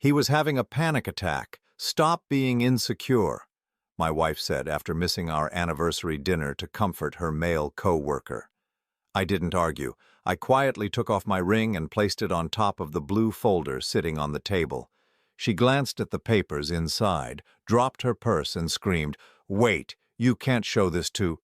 He was having a panic attack. Stop being insecure, my wife said after missing our anniversary dinner to comfort her male co-worker. I didn't argue. I quietly took off my ring and placed it on top of the blue folder sitting on the table. She glanced at the papers inside, dropped her purse, and screamed, "Wait, you can't show this to—"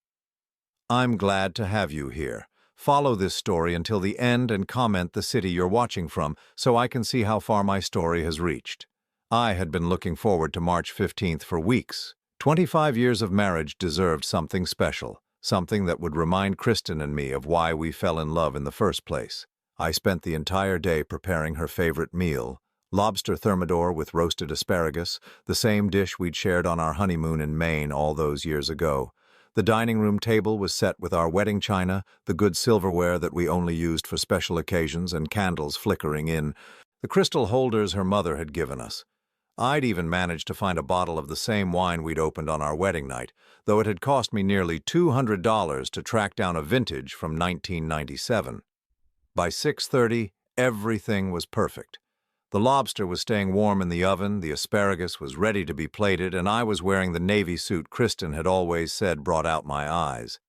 "I'm glad to have you here. Follow this story until the end and comment the city you're watching from so I can see how far my story has reached." I had been looking forward to March 15th for weeks. 25 years of marriage deserved something special, something that would remind Kristen and me of why we fell in love in the first place. I spent the entire day preparing her favorite meal, lobster thermidor with roasted asparagus, the same dish we'd shared on our honeymoon in Maine all those years ago. The dining room table was set with our wedding china, the good silverware that we only used for special occasions, and candles flickering in the crystal holders her mother had given us. I'd even managed to find a bottle of the same wine we'd opened on our wedding night, though it had cost me nearly $200 to track down a vintage from 1997. By 6:30, everything was perfect. The lobster was staying warm in the oven, the asparagus was ready to be plated, and I was wearing the navy suit Kristen had always said brought out my eyes.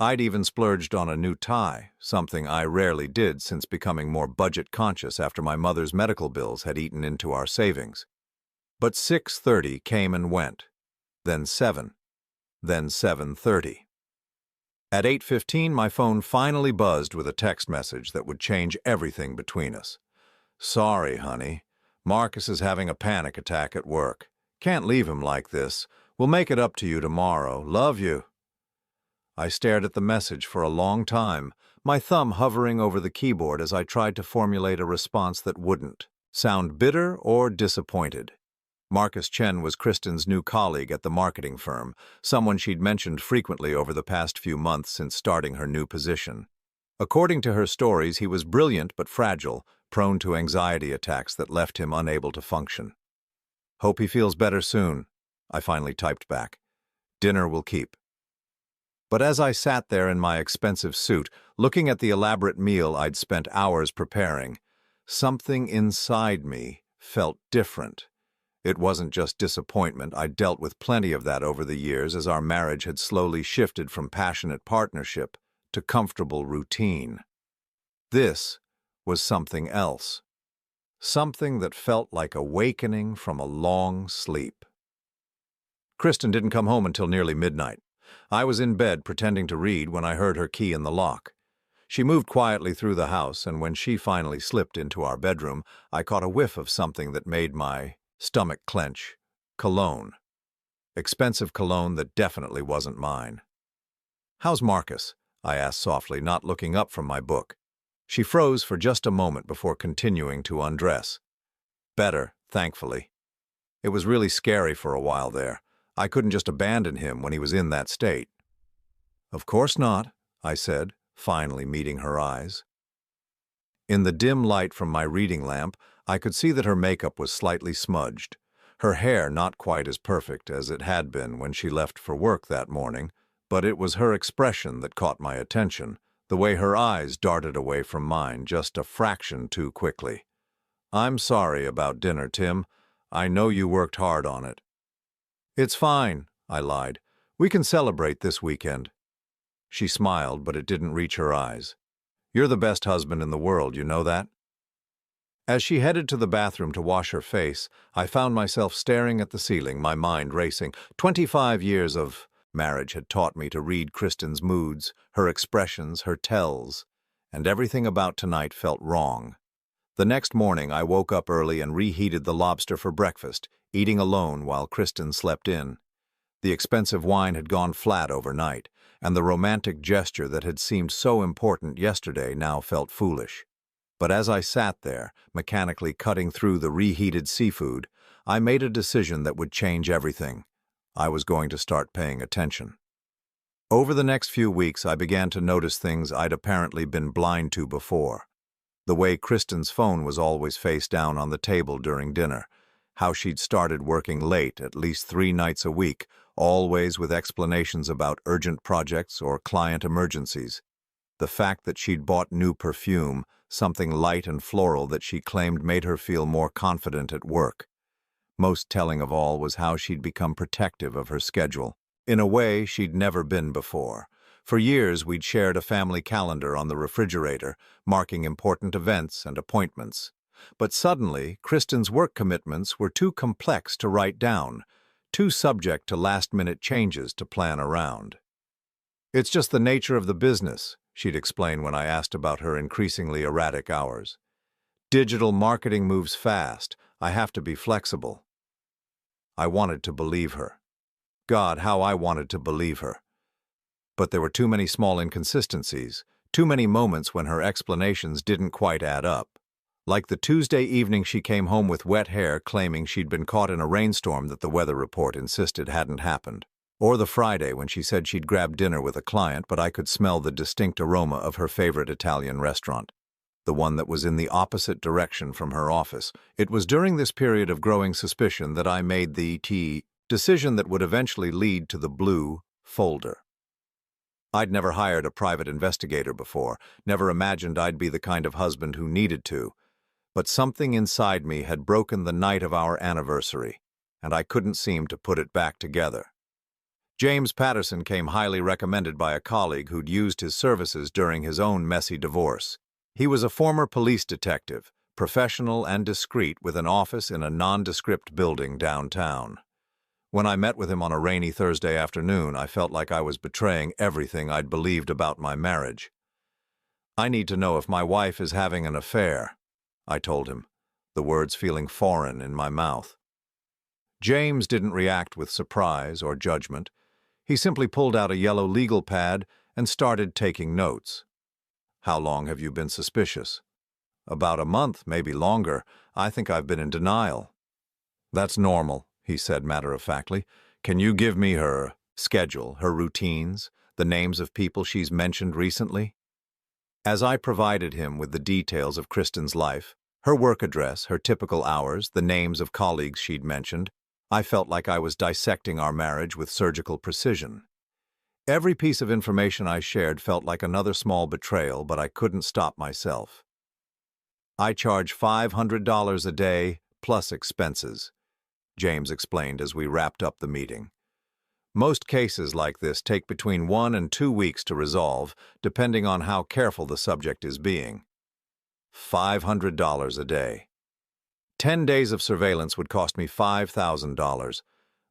I'd even splurged on a new tie, something I rarely did since becoming more budget-conscious after my mother's medical bills had eaten into our savings. But 6:30 came and went, then 7, then 7:30. At 8:15, my phone finally buzzed with a text message that would change everything between us. "Sorry, honey. Marcus is having a panic attack at work. Can't leave him like this. We'll make it up to you tomorrow. Love you." I stared at the message for a long time, my thumb hovering over the keyboard as I tried to formulate a response that wouldn't sound bitter or disappointed. Marcus Chen was Kristen's new colleague at the marketing firm, someone she'd mentioned frequently over the past few months since starting her new position. According to her stories, he was brilliant but fragile, prone to anxiety attacks that left him unable to function. "Hope he feels better soon," I finally typed back. "Dinner will keep." But as I sat there in my expensive suit, looking at the elaborate meal I'd spent hours preparing, something inside me felt different. It wasn't just disappointment. I'd dealt with plenty of that over the years as our marriage had slowly shifted from passionate partnership to comfortable routine. This was something else. Something that felt like awakening from a long sleep. Kristen didn't come home until nearly midnight. I was in bed pretending to read when I heard her key in the lock. She moved quietly through the house, and when she finally slipped into our bedroom, I caught a whiff of something that made my stomach clench. Cologne. Expensive cologne that definitely wasn't mine. "How's Marcus?" I asked softly, not looking up from my book. She froze for just a moment before continuing to undress. "Better, thankfully. It was really scary for a while there. I couldn't just abandon him when he was in that state." "Of course not," I said, finally meeting her eyes. In the dim light from my reading lamp, I could see that her makeup was slightly smudged, her hair not quite as perfect as it had been when she left for work that morning, but it was her expression that caught my attention, the way her eyes darted away from mine just a fraction too quickly. "I'm sorry about dinner, Tim. I know you worked hard on it." "It's fine," I lied. "We can celebrate this weekend." She smiled, but it didn't reach her eyes. "You're the best husband in the world, you know that?" As she headed to the bathroom to wash her face, I found myself staring at the ceiling, my mind racing. 25 years of marriage had taught me to read Kristen's moods, her expressions, her tells, and everything about tonight felt wrong. The next morning, I woke up early and reheated the lobster for breakfast, eating alone while Kristen slept in. The expensive wine had gone flat overnight, and the romantic gesture that had seemed so important yesterday now felt foolish. But as I sat there, mechanically cutting through the reheated seafood, I made a decision that would change everything. I was going to start paying attention. Over the next few weeks, I began to notice things I'd apparently been blind to before. The way Kristen's phone was always face down on the table during dinner, how she'd started working late at least 3 nights a week, always with explanations about urgent projects or client emergencies. The fact that she'd bought new perfume, something light and floral that she claimed made her feel more confident at work. Most telling of all was how she'd become protective of her schedule, in a way she'd never been before. For years, we'd shared a family calendar on the refrigerator, marking important events and appointments. But suddenly, Kristen's work commitments were too complex to write down, too subject to last-minute changes to plan around. "It's just the nature of the business," she'd explain when I asked about her increasingly erratic hours. "Digital marketing moves fast. I have to be flexible." I wanted to believe her. God, how I wanted to believe her. But there were too many small inconsistencies, too many moments when her explanations didn't quite add up. Like the Tuesday evening she came home with wet hair claiming she'd been caught in a rainstorm that the weather report insisted hadn't happened. Or the Friday when she said she'd grabbed dinner with a client, but I could smell the distinct aroma of her favorite Italian restaurant, the one that was in the opposite direction from her office. It was during this period of growing suspicion that I made the decision that would eventually lead to the blue folder. I'd never hired a private investigator before, never imagined I'd be the kind of husband who needed to. But something inside me had broken the night of our anniversary, and I couldn't seem to put it back together. James Patterson came highly recommended by a colleague who'd used his services during his own messy divorce. He was a former police detective, professional and discreet, with an office in a nondescript building downtown. When I met with him on a rainy Thursday afternoon, I felt like I was betraying everything I'd believed about my marriage. "I need to know if my wife is having an affair," I told him, the words feeling foreign in my mouth. James didn't react with surprise or judgment. He simply pulled out a yellow legal pad and started taking notes. "How long have you been suspicious?" "About a month, maybe longer. I think I've been in denial." "That's normal," he said matter-of-factly. "Can you give me her schedule, her routines, the names of people she's mentioned recently?" As I provided him with the details of Kristen's life, her work address, her typical hours, the names of colleagues she'd mentioned, I felt like I was dissecting our marriage with surgical precision. Every piece of information I shared felt like another small betrayal, but I couldn't stop myself. "I charge $500 a day, plus expenses," James explained as we wrapped up the meeting. "Most cases like this take between 1 and 2 weeks to resolve, depending on how careful the subject is being." $500 a day. 10 days of surveillance would cost me $5,000,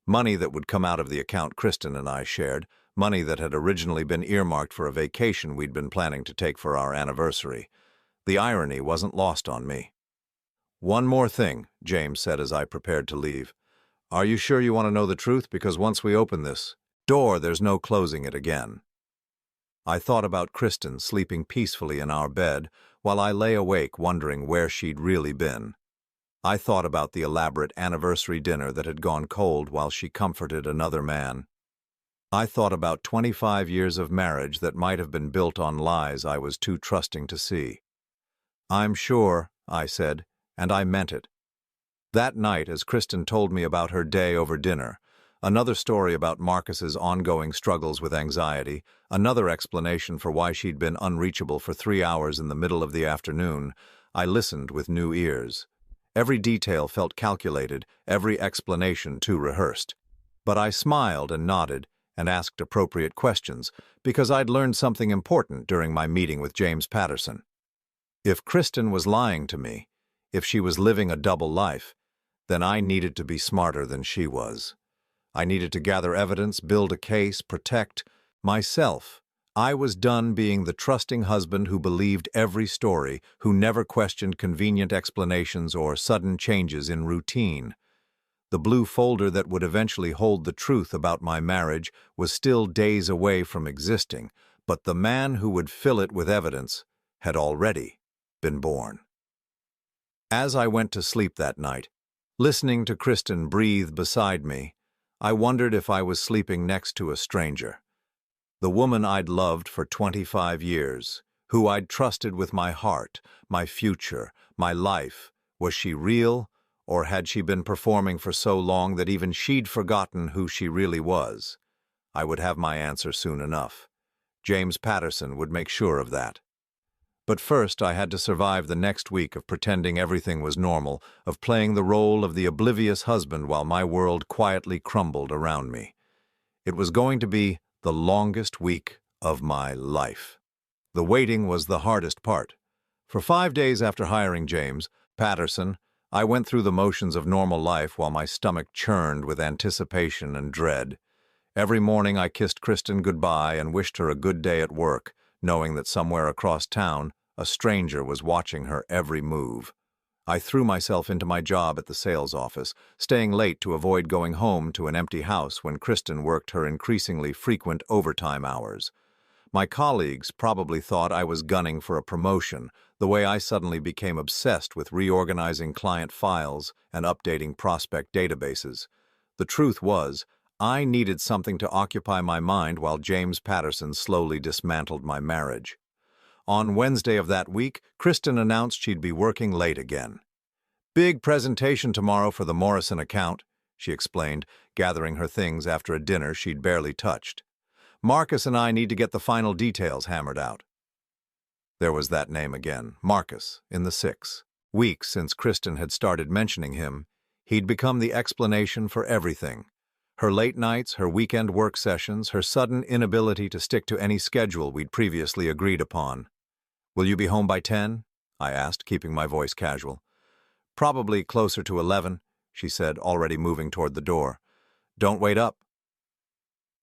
money that would come out of the account Kristen and I shared, money that had originally been earmarked for a vacation we'd been planning to take for our anniversary. The irony wasn't lost on me. "One more thing," James said as I prepared to leave. "Are you sure you want to know the truth? Because once we open this door, there's no closing it again." I thought about Kristen sleeping peacefully in our bed while I lay awake wondering where she'd really been. I thought about the elaborate anniversary dinner that had gone cold while she comforted another man. I thought about 25 years of marriage that might have been built on lies I was too trusting to see. "I'm sure," I said, and I meant it. That night, as Kristen told me about her day over dinner, another story about Marcus's ongoing struggles with anxiety, another explanation for why she'd been unreachable for 3 hours in the middle of the afternoon, I listened with new ears. Every detail felt calculated, every explanation too rehearsed. But I smiled and nodded and asked appropriate questions because I'd learned something important during my meeting with James Patterson. If Kristen was lying to me, if she was living a double life, then I needed to be smarter than she was. I needed to gather evidence, build a case, protect myself. I was done being the trusting husband who believed every story, who never questioned convenient explanations or sudden changes in routine. The blue folder that would eventually hold the truth about my marriage was still days away from existing, but the man who would fill it with evidence had already been born. As I went to sleep that night, listening to Kristen breathe beside me, I wondered if I was sleeping next to a stranger. The woman I'd loved for 25 years, who I'd trusted with my heart, my future, my life, was she real, or had she been performing for so long that even she'd forgotten who she really was? I would have my answer soon enough. James Patterson would make sure of that. But first, I had to survive the next week of pretending everything was normal, of playing the role of the oblivious husband while my world quietly crumbled around me. It was going to be the longest week of my life. The waiting was the hardest part. For 5 days after hiring James Patterson, I went through the motions of normal life while my stomach churned with anticipation and dread. Every morning I kissed Kristen goodbye and wished her a good day at work, knowing that somewhere across town, a stranger was watching her every move. I threw myself into my job at the sales office, staying late to avoid going home to an empty house when Kristen worked her increasingly frequent overtime hours. My colleagues probably thought I was gunning for a promotion, the way I suddenly became obsessed with reorganizing client files and updating prospect databases. The truth was, I needed something to occupy my mind while James Patterson slowly dismantled my marriage. On Wednesday of that week, Kristen announced she'd be working late again. "Big presentation tomorrow for the Morrison account," she explained, gathering her things after a dinner she'd barely touched. "Marcus and I need to get the final details hammered out." There was that name again, Marcus, in the 6 weeks since Kristen had started mentioning him. He'd become the explanation for everything. Her late nights, her weekend work sessions, her sudden inability to stick to any schedule we'd previously agreed upon. "Will you be home by 10?" I asked, keeping my voice casual. "Probably closer to 11, she said, already moving toward the door. "Don't wait up."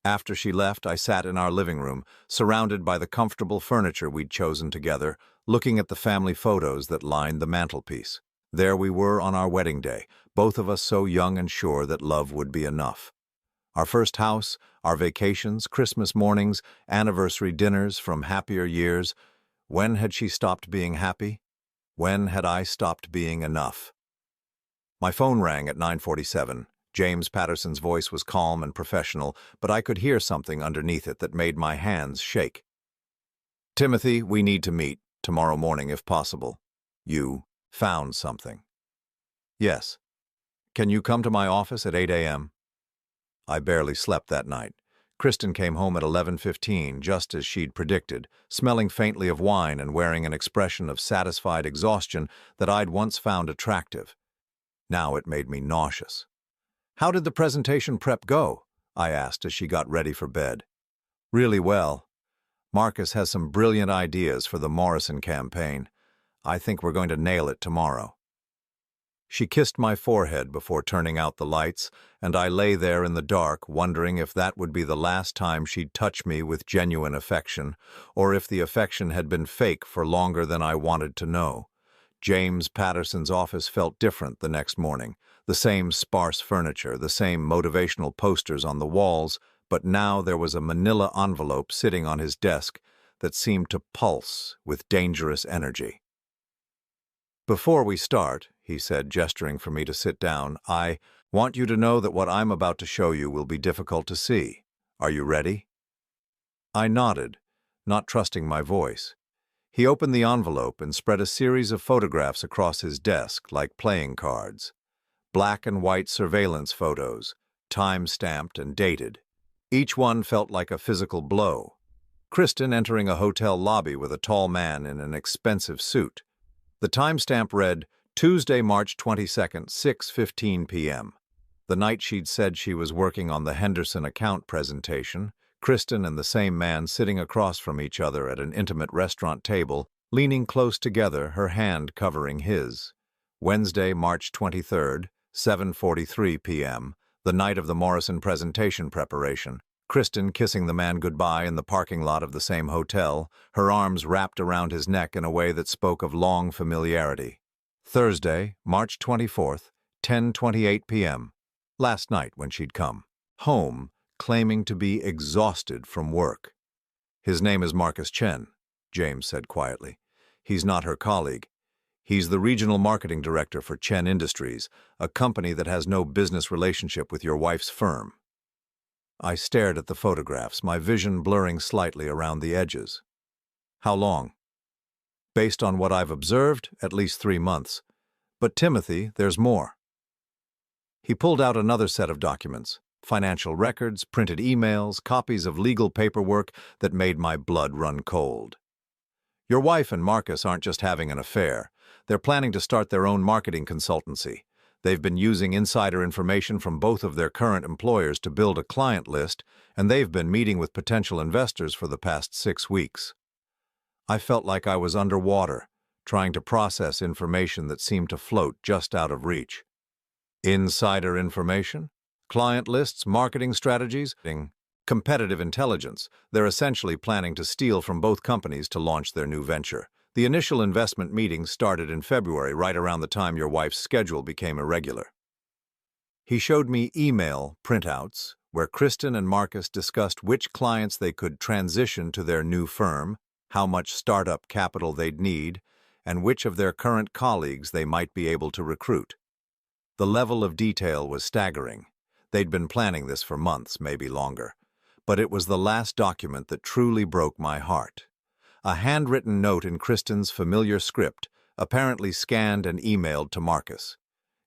After she left, I sat in our living room, surrounded by the comfortable furniture we'd chosen together, looking at the family photos that lined the mantelpiece. There we were on our wedding day, both of us so young and sure that love would be enough. Our first house, our vacations, Christmas mornings, anniversary dinners from happier years. When had she stopped being happy? When had I stopped being enough? My phone rang at 9:47. James Patterson's voice was calm and professional, but I could hear something underneath it that made my hands shake. "Timothy, we need to meet, tomorrow morning if possible. You found something." "Yes. Can you come to my office at 8 a.m.? I barely slept that night. Kristen came home at 11:15, just as she'd predicted, smelling faintly of wine and wearing an expression of satisfied exhaustion that I'd once found attractive. Now it made me nauseous. "How did the presentation prep go?" I asked as she got ready for bed. "Really well. Marcus has some brilliant ideas for the Morrison campaign. I think we're going to nail it tomorrow." She kissed my forehead before turning out the lights, and I lay there in the dark, wondering if that would be the last time she'd touch me with genuine affection, or if the affection had been fake for longer than I wanted to know. James Patterson's office felt different the next morning. The same sparse furniture, the same motivational posters on the walls, but now there was a manila envelope sitting on his desk that seemed to pulse with dangerous energy. "Before we start," he said, gesturing for me to sit down, "I want you to know that what I'm about to show you will be difficult to see. Are you ready?" I nodded, not trusting my voice. He opened the envelope and spread a series of photographs across his desk like playing cards. Black and white surveillance photos, time-stamped and dated. Each one felt like a physical blow. Kristen entering a hotel lobby with a tall man in an expensive suit. The timestamp read, Tuesday, March 22nd, 6:15 p.m. The night she'd said she was working on the Henderson account presentation, Kristen and the same man sitting across from each other at an intimate restaurant table, leaning close together, her hand covering his. Wednesday, March 23rd, 7:43 p.m., the night of the Morrison presentation preparation, Kristen kissing the man goodbye in the parking lot of the same hotel, her arms wrapped around his neck in a way that spoke of long familiarity. Thursday, March 24th, 10:28 p.m., last night when she'd come home, claiming to be exhausted from work. "His name is Marcus Chen," James said quietly. "He's not her colleague. He's the regional marketing director for Chen Industries, a company that has no business relationship with your wife's firm." I stared at the photographs, my vision blurring slightly around the edges. "How long?" "Based on what I've observed, at least 3 months. But Timothy, there's more." He pulled out another set of documents. financial records, printed emails, copies of legal paperwork that made my blood run cold. Your wife and Marcus aren't just having an affair. They're planning to start their own marketing consultancy. They've been using insider information from both of their current employers to build a client list, and they've been meeting with potential investors for the past 6 weeks. I felt like I was underwater, trying to process information that seemed to float just out of reach. Insider information? Client lists, marketing strategies, competitive intelligence. They're essentially planning to steal from both companies to launch their new venture. The initial investment meetings started in February, right around the time your wife's schedule became irregular. He showed me email printouts where Kristen and Marcus discussed which clients they could transition to their new firm, how much startup capital they'd need, and which of their current colleagues they might be able to recruit. The level of detail was staggering. They'd been planning this for months, maybe longer. But it was the last document that truly broke my heart. A handwritten note in Kristen's familiar script, apparently scanned and emailed to Marcus.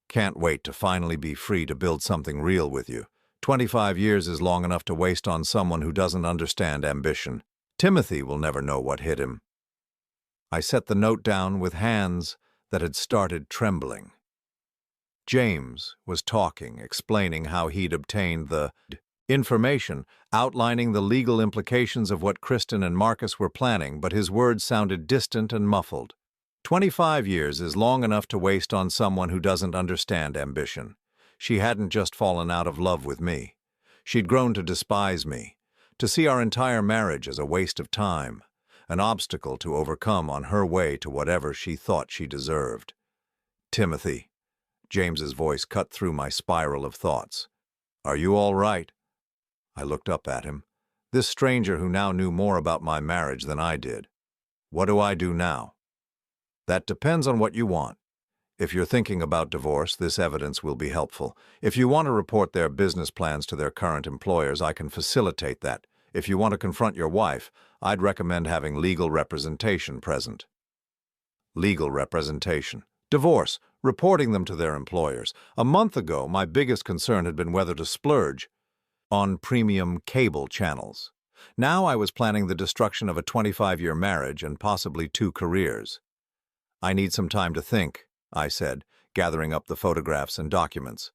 Can't wait to finally be free to build something real with you. 25 years is long enough to waste on someone who doesn't understand ambition. Timothy will never know what hit him. I set the note down with hands that had started trembling. James was talking, explaining how he'd obtained the information, outlining the legal implications of what Kristen and Marcus were planning, but his words sounded distant and muffled. 25 years is long enough to waste on someone who doesn't understand ambition. She hadn't just fallen out of love with me. She'd grown to despise me, to see our entire marriage as a waste of time, an obstacle to overcome on her way to whatever she thought she deserved. Timothy. James's voice cut through my spiral of thoughts. Are you all right? I looked up at him, this stranger who now knew more about my marriage than I did. What do I do now? That depends on what you want. If you're thinking about divorce, this evidence will be helpful. If you want to report their business plans to their current employers, I can facilitate that. If you want to confront your wife, I'd recommend having legal representation present. Legal representation. Divorce. Reporting them to their employers. A month ago, my biggest concern had been whether to splurge on premium cable channels. Now I was planning the destruction of a 25-year marriage and possibly 2 careers. I need some time to think, I said, gathering up the photographs and documents.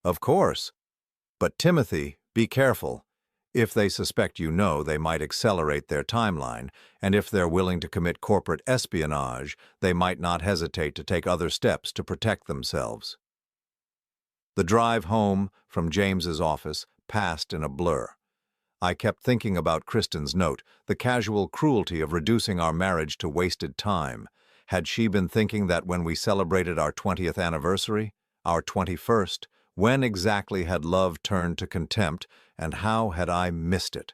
Of course. But Timothy, be careful. If they suspect you know, they might accelerate their timeline, and if they're willing to commit corporate espionage, they might not hesitate to take other steps to protect themselves. The drive home from James's office passed in a blur. I kept thinking about Kristen's note, the casual cruelty of reducing our marriage to wasted time. Had she been thinking that when we celebrated our 20th anniversary, our 21st, when exactly had love turned to contempt, and how had I missed it?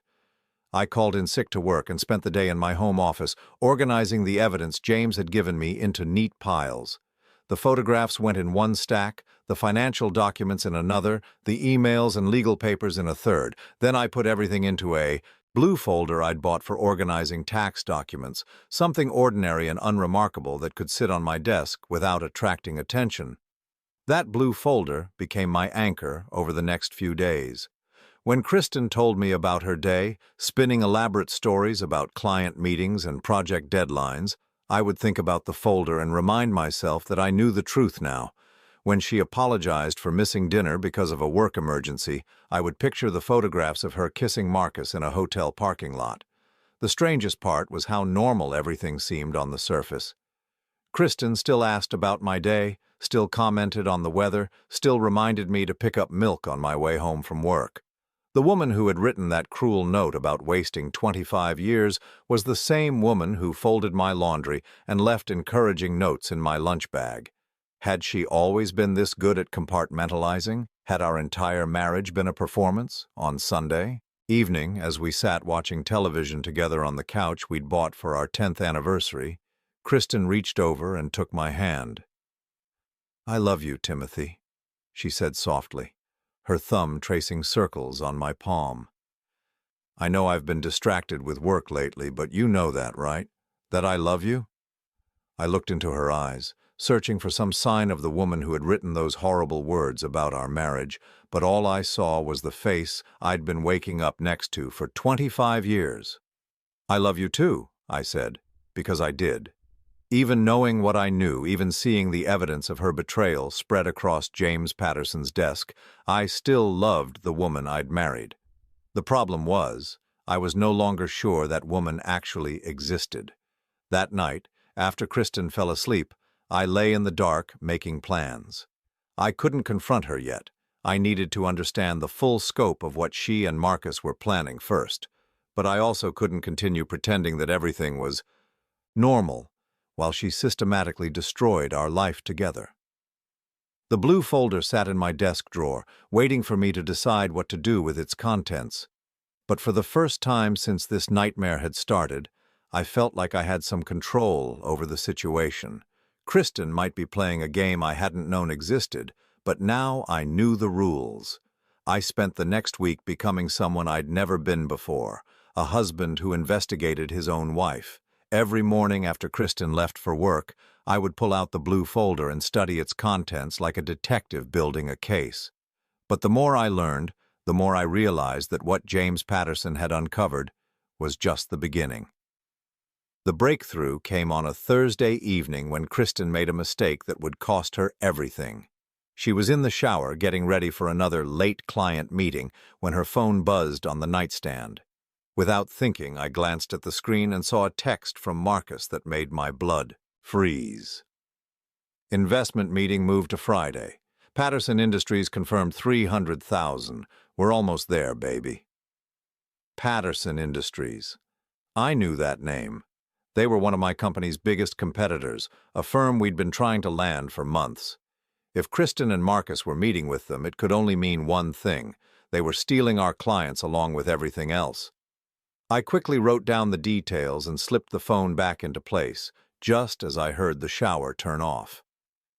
I called in sick to work and spent the day in my home office, organizing the evidence James had given me into neat piles. The photographs went in one stack, the financial documents in another, the emails and legal papers in a third. Then I put everything into a blue folder I'd bought for organizing tax documents, something ordinary and unremarkable that could sit on my desk without attracting attention. That blue folder became my anchor over the next few days. When Kristen told me about her day, spinning elaborate stories about client meetings and project deadlines, I would think about the folder and remind myself that I knew the truth now. When she apologized for missing dinner because of a work emergency, I would picture the photographs of her kissing Marcus in a hotel parking lot. The strangest part was how normal everything seemed on the surface. Kristen still asked about my day, still commented on the weather, still reminded me to pick up milk on my way home from work. The woman who had written that cruel note about wasting 25 years was the same woman who folded my laundry and left encouraging notes in my lunch bag. Had she always been this good at compartmentalizing? Had our entire marriage been a performance? On Sunday evening, as we sat watching television together on the couch we'd bought for our 10th anniversary, Kristen reached over and took my hand. "I love you, Timothy," she said softly, her thumb tracing circles on my palm. "I know I've been distracted with work lately, but you know that, right? That I love you?" I looked into her eyes, searching for some sign of the woman who had written those horrible words about our marriage, but all I saw was the face I'd been waking up next to for 25 years. "I love you too," I said, because I did. Even knowing what I knew, even seeing the evidence of her betrayal spread across James Patterson's desk, I still loved the woman I'd married. The problem was, I was no longer sure that woman actually existed. That night, after Kristen fell asleep, I lay in the dark making plans. I couldn't confront her yet. I needed to understand the full scope of what she and Marcus were planning first. But I also couldn't continue pretending that everything was normal while she systematically destroyed our life together. The blue folder sat in my desk drawer, waiting for me to decide what to do with its contents. But for the first time since this nightmare had started, I felt like I had some control over the situation. Kristen might be playing a game I hadn't known existed, but now I knew the rules. I spent the next week becoming someone I'd never been before, a husband who investigated his own wife. Every morning after Kristen left for work, I would pull out the blue folder and study its contents like a detective building a case. But the more I learned, the more I realized that what James Patterson had uncovered was just the beginning. The breakthrough came on a Thursday evening when Kristen made a mistake that would cost her everything. She was in the shower getting ready for another late client meeting when her phone buzzed on the nightstand. Without thinking, I glanced at the screen and saw a text from Marcus that made my blood freeze. Investment meeting moved to Friday. Patterson Industries confirmed 300,000. We're almost there, baby. Patterson Industries. I knew that name. They were one of my company's biggest competitors, a firm we'd been trying to land for months. If Kristen and Marcus were meeting with them, it could only mean one thing. They were stealing our clients along with everything else. I quickly wrote down the details and slipped the phone back into place, just as I heard the shower turn off.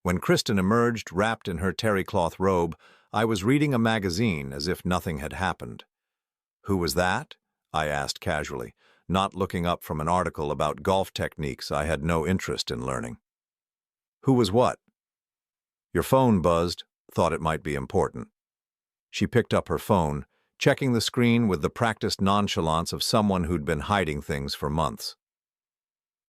When Kristen emerged, wrapped in her terry-cloth robe, I was reading a magazine as if nothing had happened. "Who was that?" I asked casually, not looking up from an article about golf techniques I had no interest in learning. "Who was what?" "Your phone buzzed. Thought it might be important." She picked up her phone, checking the screen with the practiced nonchalance of someone who'd been hiding things for months.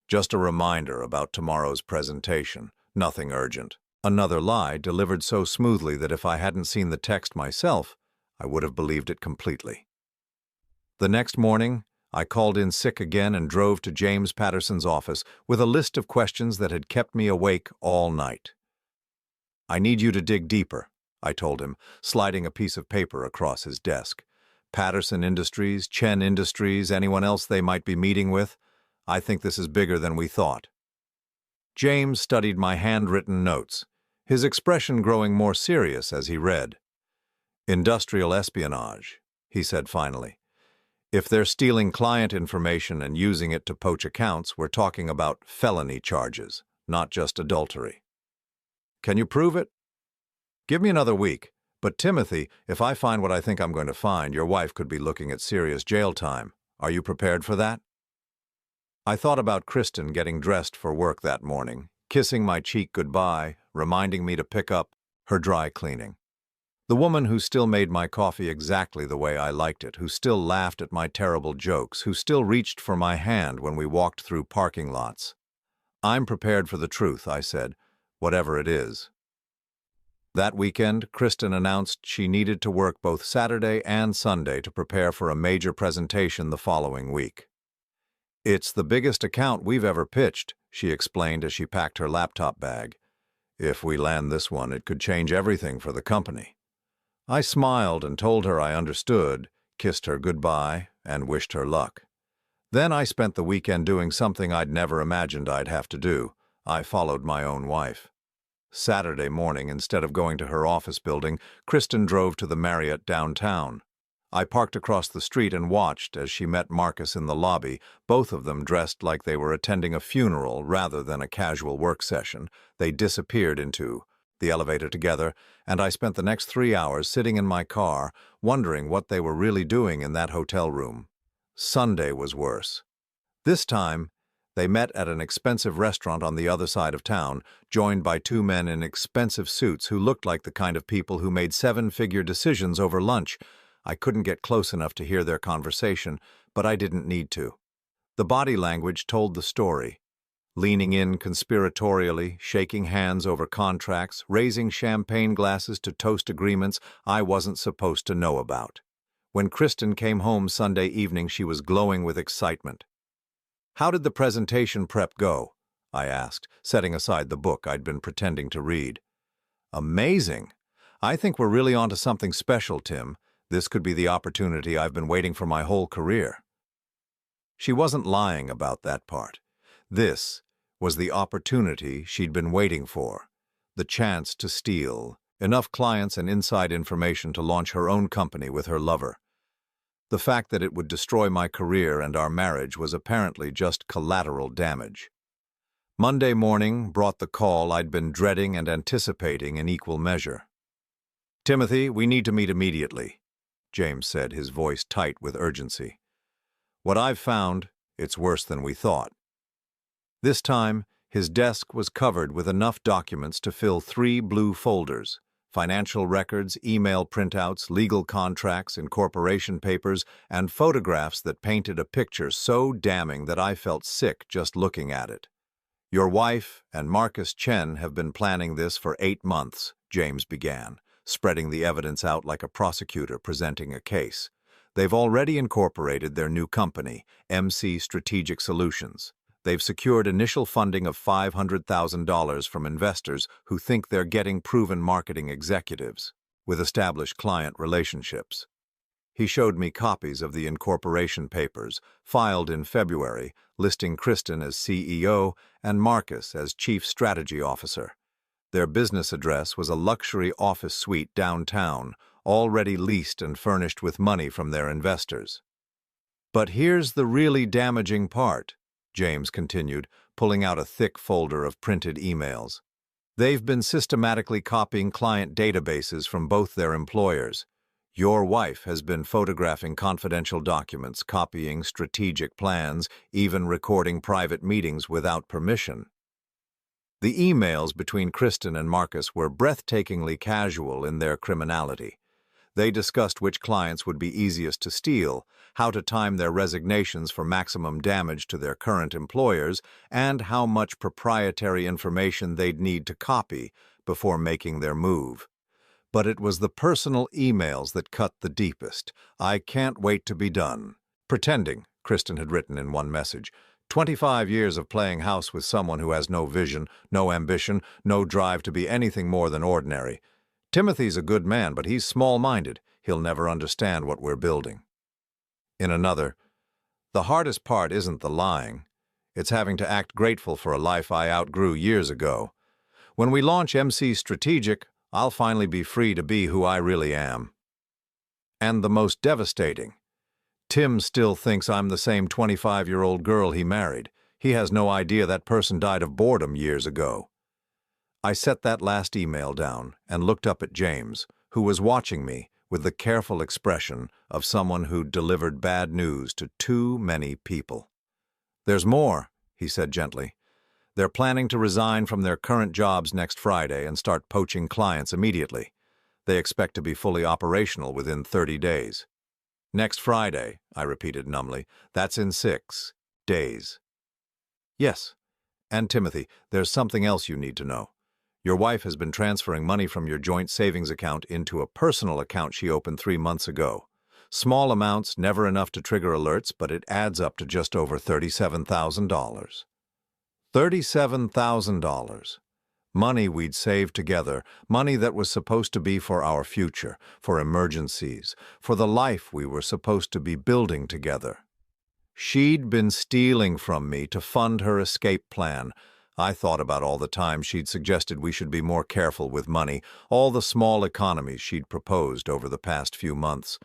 "Just a reminder about tomorrow's presentation. Nothing urgent." Another lie delivered so smoothly that if I hadn't seen the text myself, I would have believed it completely. The next morning, I called in sick again and drove to James Patterson's office with a list of questions that had kept me awake all night. "I need you to dig deeper," I told him, sliding a piece of paper across his desk. "Patterson Industries, Chen Industries, anyone else they might be meeting with? I think this is bigger than we thought." James studied my handwritten notes, his expression growing more serious as he read. "Industrial espionage," he said finally. "If they're stealing client information and using it to poach accounts, we're talking about felony charges, not just adultery." "Can you prove it?" "Give me another week. But Timothy, if I find what I think I'm going to find, your wife could be looking at serious jail time. Are you prepared for that?" I thought about Kristen getting dressed for work that morning, kissing my cheek goodbye, reminding me to pick up her dry cleaning. The woman who still made my coffee exactly the way I liked it, who still laughed at my terrible jokes, who still reached for my hand when we walked through parking lots. "I'm prepared for the truth," I said, "whatever it is." That weekend, Kristen announced she needed to work both Saturday and Sunday to prepare for a major presentation the following week. "It's the biggest account we've ever pitched," she explained as she packed her laptop bag. "If we land this one, it could change everything for the company." I smiled and told her I understood, kissed her goodbye, and wished her luck. Then I spent the weekend doing something I'd never imagined I'd have to do. I followed my own wife. Saturday morning, instead of going to her office building, Kristen drove to the Marriott downtown. I parked across the street and watched as she met Marcus in the lobby, both of them dressed like they were attending a funeral rather than a casual work session. They disappeared into the elevator together, and I spent the next 3 hours sitting in my car, wondering what they were really doing in that hotel room. Sunday was worse. This time, They met at an expensive restaurant on the other side of town, joined by two men in expensive suits who looked like the kind of people who made seven-figure decisions over lunch. I couldn't get close enough to hear their conversation, but I didn't need to. The body language told the story. Leaning in conspiratorially, shaking hands over contracts, raising champagne glasses to toast agreements I wasn't supposed to know about. When Kristen came home Sunday evening, she was glowing with excitement. "How did the presentation prep go?" I asked, setting aside the book I'd been pretending to read. "Amazing! I think we're really onto something special, Tim. This could be the opportunity I've been waiting for my whole career." She wasn't lying about that part. This was the opportunity she'd been waiting for, the chance to steal enough clients and inside information to launch her own company with her lover. The fact that it would destroy my career and our marriage was apparently just collateral damage. Monday morning brought the call I'd been dreading and anticipating in equal measure. "Timothy, we need to meet immediately," James said, his voice tight with urgency. "What I've found, it's worse than we thought." This time, his desk was covered with enough documents to fill 3 blue folders: financial records, email printouts, legal contracts, incorporation papers, and photographs that painted a picture so damning that I felt sick just looking at it. "Your wife and Marcus Chen have been planning this for 8 months, James began, spreading the evidence out like a prosecutor presenting a case. "They've already incorporated their new company, MC Strategic Solutions. They've secured initial funding of $500,000 from investors who think they're getting proven marketing executives with established client relationships." He showed me copies of the incorporation papers, filed in February, listing Kristen as CEO and Marcus as Chief Strategy Officer. Their business address was a luxury office suite downtown, already leased and furnished with money from their investors. "But here's the really damaging part," James continued, pulling out a thick folder of printed emails. "They've been systematically copying client databases from both their employers. Your wife has been photographing confidential documents, copying strategic plans, even recording private meetings without permission." The emails between Kristen and Marcus were breathtakingly casual in their criminality. They discussed which clients would be easiest to steal, how to time their resignations for maximum damage to their current employers, and how much proprietary information they'd need to copy before making their move. But it was the personal emails that cut the deepest. "I can't wait to be done. Pretending," Kristen had written in one message. 25 years of playing house with someone who has no vision, no ambition, no drive to be anything more than ordinary. Timothy's a good man, but he's small-minded. He'll never understand what we're building." In another, "The hardest part isn't the lying. It's having to act grateful for a life I outgrew years ago. When we launch MC Strategic, I'll finally be free to be who I really am." And the most devastating, "Tim still thinks I'm the same 25-year-old girl he married. He has no idea that person died of boredom years ago." I set that last email down and looked up at James, who was watching me with the careful expression of someone who'd delivered bad news to too many people. "There's more," he said gently. "They're planning to resign from their current jobs next Friday and start poaching clients immediately. They expect to be fully operational within 30 days. "Next Friday," I repeated numbly. "That's in 6 days. "Yes. And Timothy, there's something else you need to know. Your wife has been transferring money from your joint savings account into a personal account she opened 3 months ago. Small amounts, never enough to trigger alerts, but it adds up to just over $37,000. $37,000. Money we'd saved together, money that was supposed to be for our future, for emergencies, for the life we were supposed to be building together. She'd been stealing from me to fund her escape plan. I thought about all the times she'd suggested we should be more careful with money, all the small economies she'd proposed over the past few months.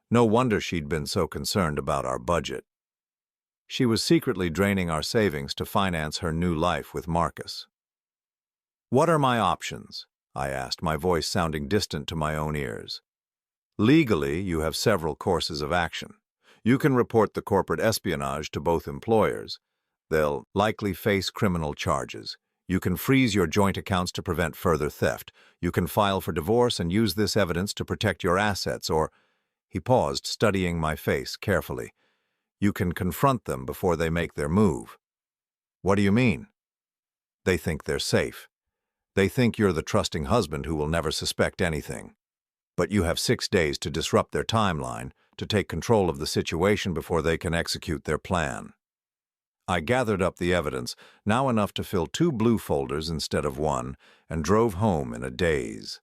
No wonder she'd been so concerned about our budget. She was secretly draining our savings to finance her new life with Marcus. "What are my options?" I asked, my voice sounding distant to my own ears. "Legally, you have several courses of action. You can report the corporate espionage to both employers. They'll likely face criminal charges. You can freeze your joint accounts to prevent further theft. You can file for divorce and use this evidence to protect your assets, or— He paused, studying my face carefully. You can confront them before they make their move. What do you mean? They think they're safe. They think you're the trusting husband who will never suspect anything. But you have 6 days to disrupt their timeline, to take control of the situation before they can execute their plan. I gathered up the evidence, now enough to fill 2 blue folders instead of 1, and drove home in a daze.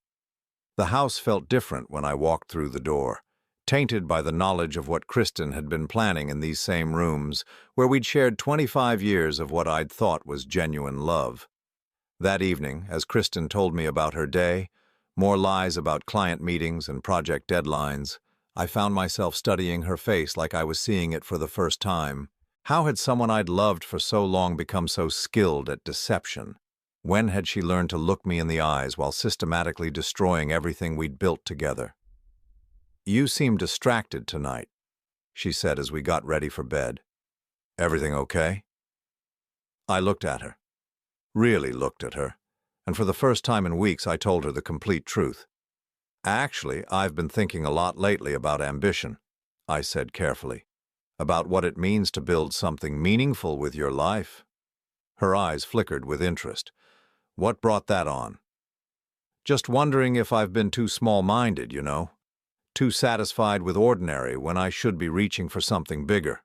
The house felt different when I walked through the door, tainted by the knowledge of what Kristen had been planning in these same rooms, where we'd shared 25 years of what I'd thought was genuine love. That evening, as Kristen told me about her day, more lies about client meetings and project deadlines, I found myself studying her face like I was seeing it for the first time. How had someone I'd loved for so long become so skilled at deception? When had she learned to look me in the eyes while systematically destroying everything we'd built together? "You seem distracted tonight," she said as we got ready for bed. "Everything okay?" I looked at her. Really looked at her. And for the first time in weeks, I told her the complete truth. "Actually, I've been thinking a lot lately about ambition," I said carefully. "About what it means to build something meaningful with your life." Her eyes flickered with interest. "What brought that on?" "Just wondering if I've been too small-minded, you know. Too satisfied with ordinary when I should be reaching for something bigger."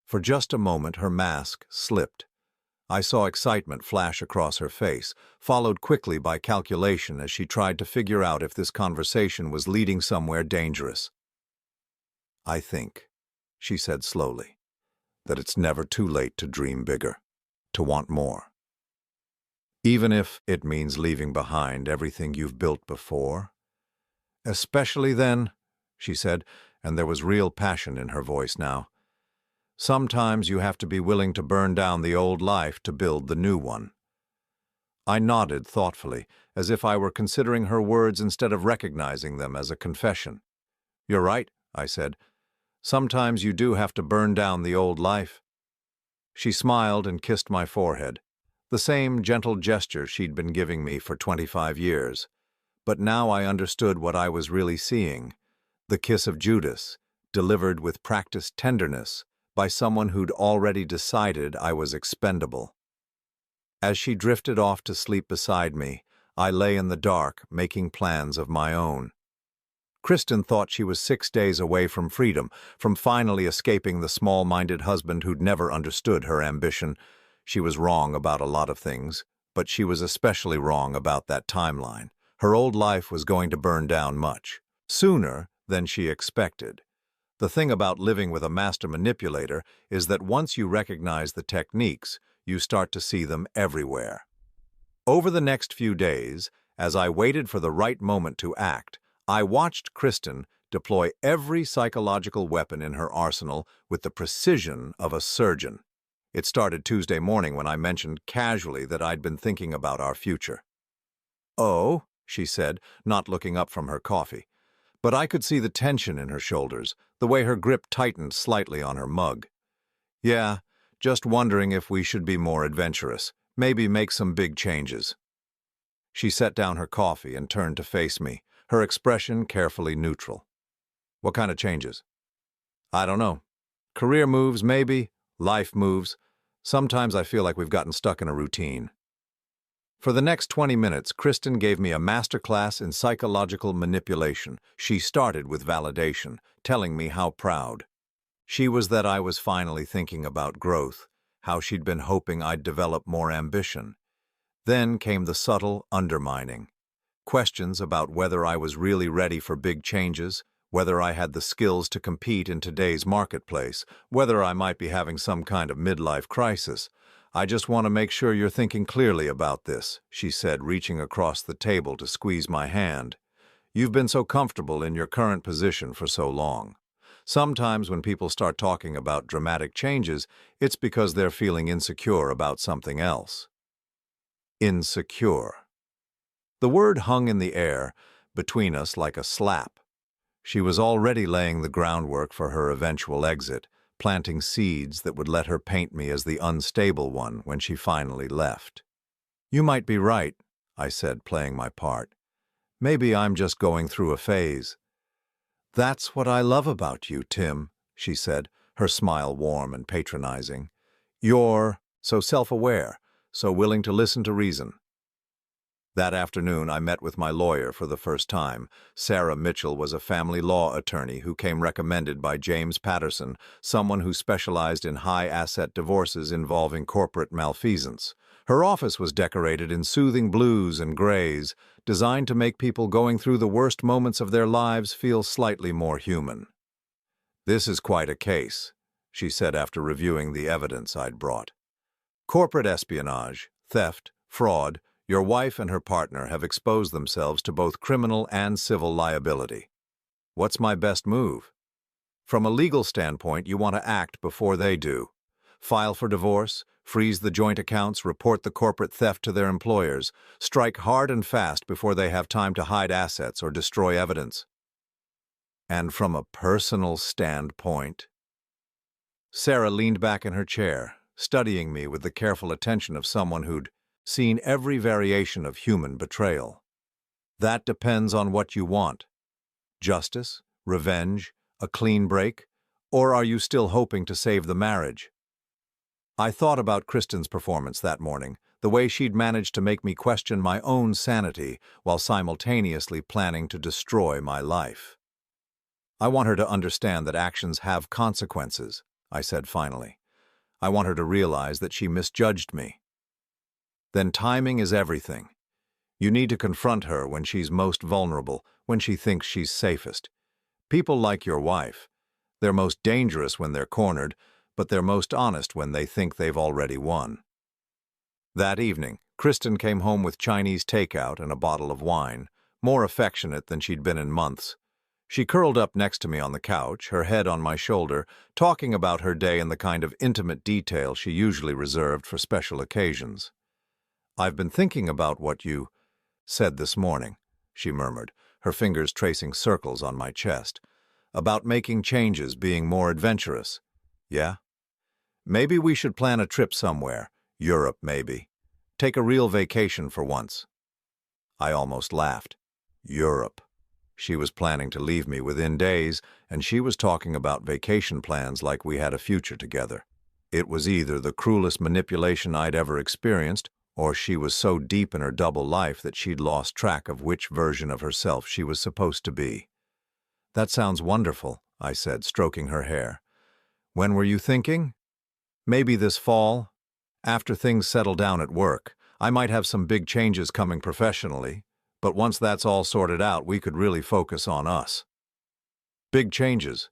For just a moment, her mask slipped. I saw excitement flash across her face, followed quickly by calculation as she tried to figure out if this conversation was leading somewhere dangerous. "I think," she said slowly, "that it's never too late to dream bigger, to want more. Even if it means leaving behind everything you've built before. Especially then," she said, and there was real passion in her voice now. "Sometimes you have to be willing to burn down the old life to build the new one." I nodded thoughtfully, as if I were considering her words instead of recognizing them as a confession. "You're right," I said. "Sometimes you do have to burn down the old life." She smiled and kissed my forehead, the same gentle gesture she'd been giving me for 25 years. But now I understood what I was really seeing, the kiss of Judas, delivered with practiced tenderness by someone who'd already decided I was expendable. As she drifted off to sleep beside me, I lay in the dark, making plans of my own. Kristen thought she was 6 days away from freedom, from finally escaping the small-minded husband who'd never understood her ambition. She was wrong about a lot of things, but she was especially wrong about that timeline. Her old life was going to burn down much sooner than she expected. The thing about living with a master manipulator is that once you recognize the techniques, you start to see them everywhere. Over the next few days, as I waited for the right moment to act, I watched Kristen deploy every psychological weapon in her arsenal with the precision of a surgeon. It started Tuesday morning when I mentioned casually that I'd been thinking about our future. "Oh," she said, not looking up from her coffee. But I could see the tension in her shoulders, the way her grip tightened slightly on her mug. "Yeah, just wondering if we should be more adventurous, maybe make some big changes." She set down her coffee and turned to face me, her expression carefully neutral. "What kind of changes?" "I don't know. Career moves, maybe. Life moves. Sometimes I feel like we've gotten stuck in a routine." For the next 20 minutes, Kristen gave me a masterclass in psychological manipulation. She started with validation, telling me how proud she was that I was finally thinking about growth, how she'd been hoping I'd develop more ambition. Then came the subtle undermining. Questions about whether I was really ready for big changes, whether I had the skills to compete in today's marketplace, whether I might be having some kind of midlife crisis. "I just want to make sure you're thinking clearly about this," she said, reaching across the table to squeeze my hand. "You've been so comfortable in your current position for so long. Sometimes when people start talking about dramatic changes, it's because they're feeling insecure about something else." Insecure. The word hung in the air between us like a slap. She was already laying the groundwork for her eventual exit, planting seeds that would let her paint me as the unstable one when she finally left. "You might be right," I said, playing my part. "Maybe I'm just going through a phase." "That's what I love about you, Tim," she said, her smile warm and patronizing. "You're so self-aware, so willing to listen to reason." That afternoon, I met with my lawyer for the first time. Sarah Mitchell was a family law attorney who came recommended by James Patterson, someone who specialized in high-asset divorces involving corporate malfeasance. Her office was decorated in soothing blues and grays, designed to make people going through the worst moments of their lives feel slightly more human. "This is quite a case," she said after reviewing the evidence I'd brought. "Corporate espionage, theft, fraud. Your wife and her partner have exposed themselves to both criminal and civil liability. What's my best move? From a legal standpoint, you want to act before they do. File for divorce, freeze the joint accounts, report the corporate theft to their employers, strike hard and fast before they have time to hide assets or destroy evidence." "And from a personal standpoint?" Sarah leaned back in her chair, studying me with the careful attention of someone who'd seen every variation of human betrayal. "That depends on what you want. Justice, revenge, a clean break, or are you still hoping to save the marriage?" I thought about Kristen's performance that morning, the way she'd managed to make me question my own sanity while simultaneously planning to destroy my life. "I want her to understand that actions have consequences," I said finally. "I want her to realize that she misjudged me." "Then timing is everything. You need to confront her when she's most vulnerable, when she thinks she's safest. People like your wife, they're most dangerous when they're cornered, but they're most honest when they think they've already won." That evening, Kristen came home with Chinese takeout and a bottle of wine, more affectionate than she'd been in months. She curled up next to me on the couch, her head on my shoulder, talking about her day in the kind of intimate detail she usually reserved for special occasions. "I've been thinking about what you said this morning," she murmured, her fingers tracing circles on my chest. "About making changes, being more adventurous. Yeah? Maybe we should plan a trip somewhere. Europe, maybe. Take a real vacation for once." I almost laughed. Europe. She was planning to leave me within days, and she was talking about vacation plans like we had a future together. It was either the cruelest manipulation I'd ever experienced, or she was so deep in her double life that she'd lost track of which version of herself she was supposed to be. "That sounds wonderful," I said, stroking her hair. "When were you thinking?" "Maybe this fall. After things settle down at work. I might have some big changes coming professionally, but once that's all sorted out, we could really focus on us." Big changes.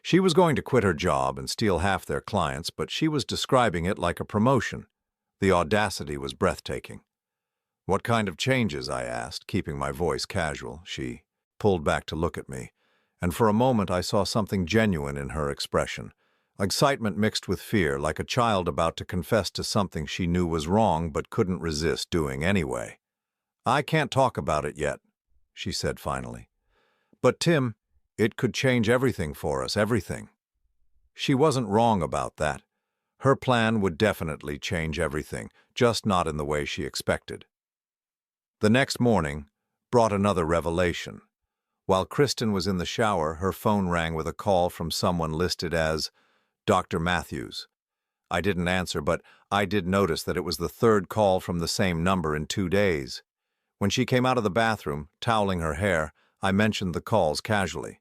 She was going to quit her job and steal half their clients, but she was describing it like a promotion. The audacity was breathtaking. "What kind of changes?" I asked, keeping my voice casual. She pulled back to look at me, and for a moment I saw something genuine in her expression. Excitement mixed with fear, like a child about to confess to something she knew was wrong but couldn't resist doing anyway. "I can't talk about it yet," she said finally. "But Tim, it could change everything for us, everything." She wasn't wrong about that. Her plan would definitely change everything, just not in the way she expected. The next morning brought another revelation. While Kristen was in the shower, her phone rang with a call from someone listed as Dr. Matthews. I didn't answer, but I did notice that it was the third call from the same number in 2 days. When she came out of the bathroom, toweling her hair, I mentioned the calls casually.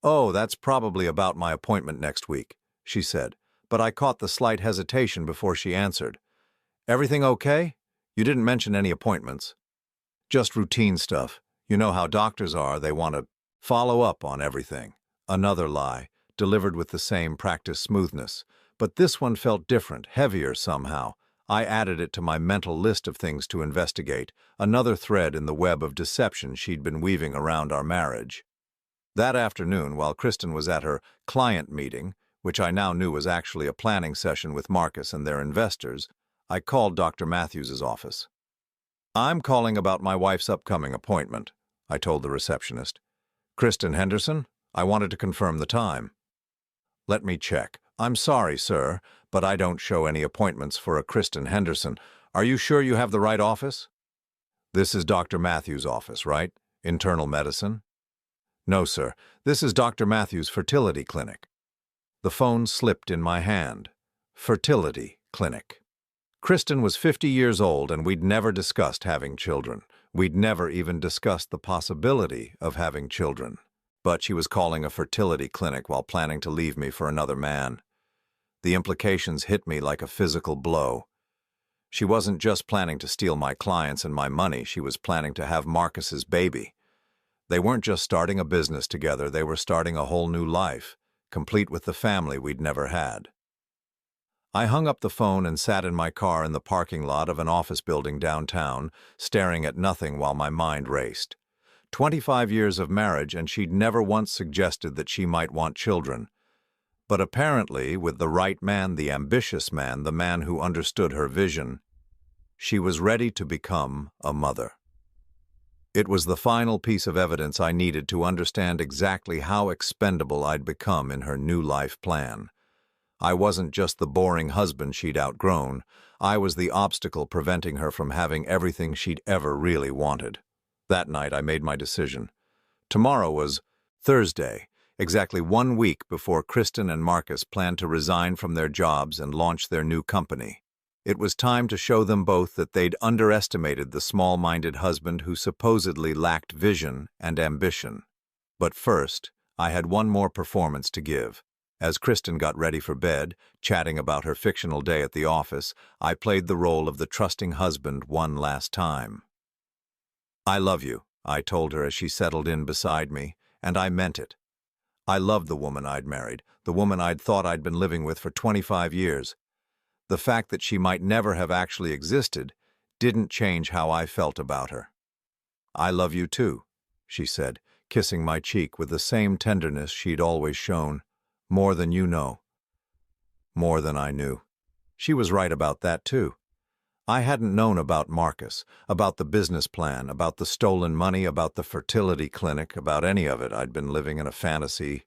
"Oh, that's probably about my appointment next week," she said, but I caught the slight hesitation before she answered. "Everything okay? You didn't mention any appointments." "Just routine stuff. You know how doctors are, they want to follow up on everything." Another lie, delivered with the same practiced smoothness. But this one felt different, heavier somehow. I added it to my mental list of things to investigate, another thread in the web of deception she'd been weaving around our marriage. That afternoon, while Kristen was at her client meeting, which I now knew was actually a planning session with Marcus and their investors, I called Dr. Matthews' office. "I'm calling about my wife's upcoming appointment," I told the receptionist. "Kristen Henderson? I wanted to confirm the time." "Let me check. I'm sorry, sir, but I don't show any appointments for a Kristen Henderson. Are you sure you have the right office? This is Dr. Matthews' office, right? Internal medicine? No, sir. This is Dr. Matthews' fertility clinic. The phone slipped in my hand. Fertility clinic. Kristen was 50 years old, and we'd never discussed having children. We'd never even discussed the possibility of having children. But she was calling a fertility clinic while planning to leave me for another man. The implications hit me like a physical blow. She wasn't just planning to steal my clients and my money, she was planning to have Marcus's baby. They weren't just starting a business together, they were starting a whole new life, complete with the family we'd never had. I hung up the phone and sat in my car in the parking lot of an office building downtown, staring at nothing while my mind raced. 25 years of marriage, and she'd never once suggested that she might want children. But apparently, with the right man, the ambitious man, the man who understood her vision, she was ready to become a mother. It was the final piece of evidence I needed to understand exactly how expendable I'd become in her new life plan. I wasn't just the boring husband she'd outgrown, I was the obstacle preventing her from having everything she'd ever really wanted. That night I made my decision. Tomorrow was Thursday, exactly 1 week before Kristen and Marcus planned to resign from their jobs and launch their new company. It was time to show them both that they'd underestimated the small-minded husband who supposedly lacked vision and ambition. But first, I had one more performance to give. As Kristen got ready for bed, chatting about her fictional day at the office, I played the role of the trusting husband one last time. "I love you," I told her as she settled in beside me, and I meant it. I loved the woman I'd married, the woman I'd thought I'd been living with for 25 years. The fact that she might never have actually existed didn't change how I felt about her. "I love you too," she said, kissing my cheek with the same tenderness she'd always shown. "More than you know." More than I knew. She was right about that too. I hadn't known about Marcus, about the business plan, about the stolen money, about the fertility clinic, about any of it. I'd been living in a fantasy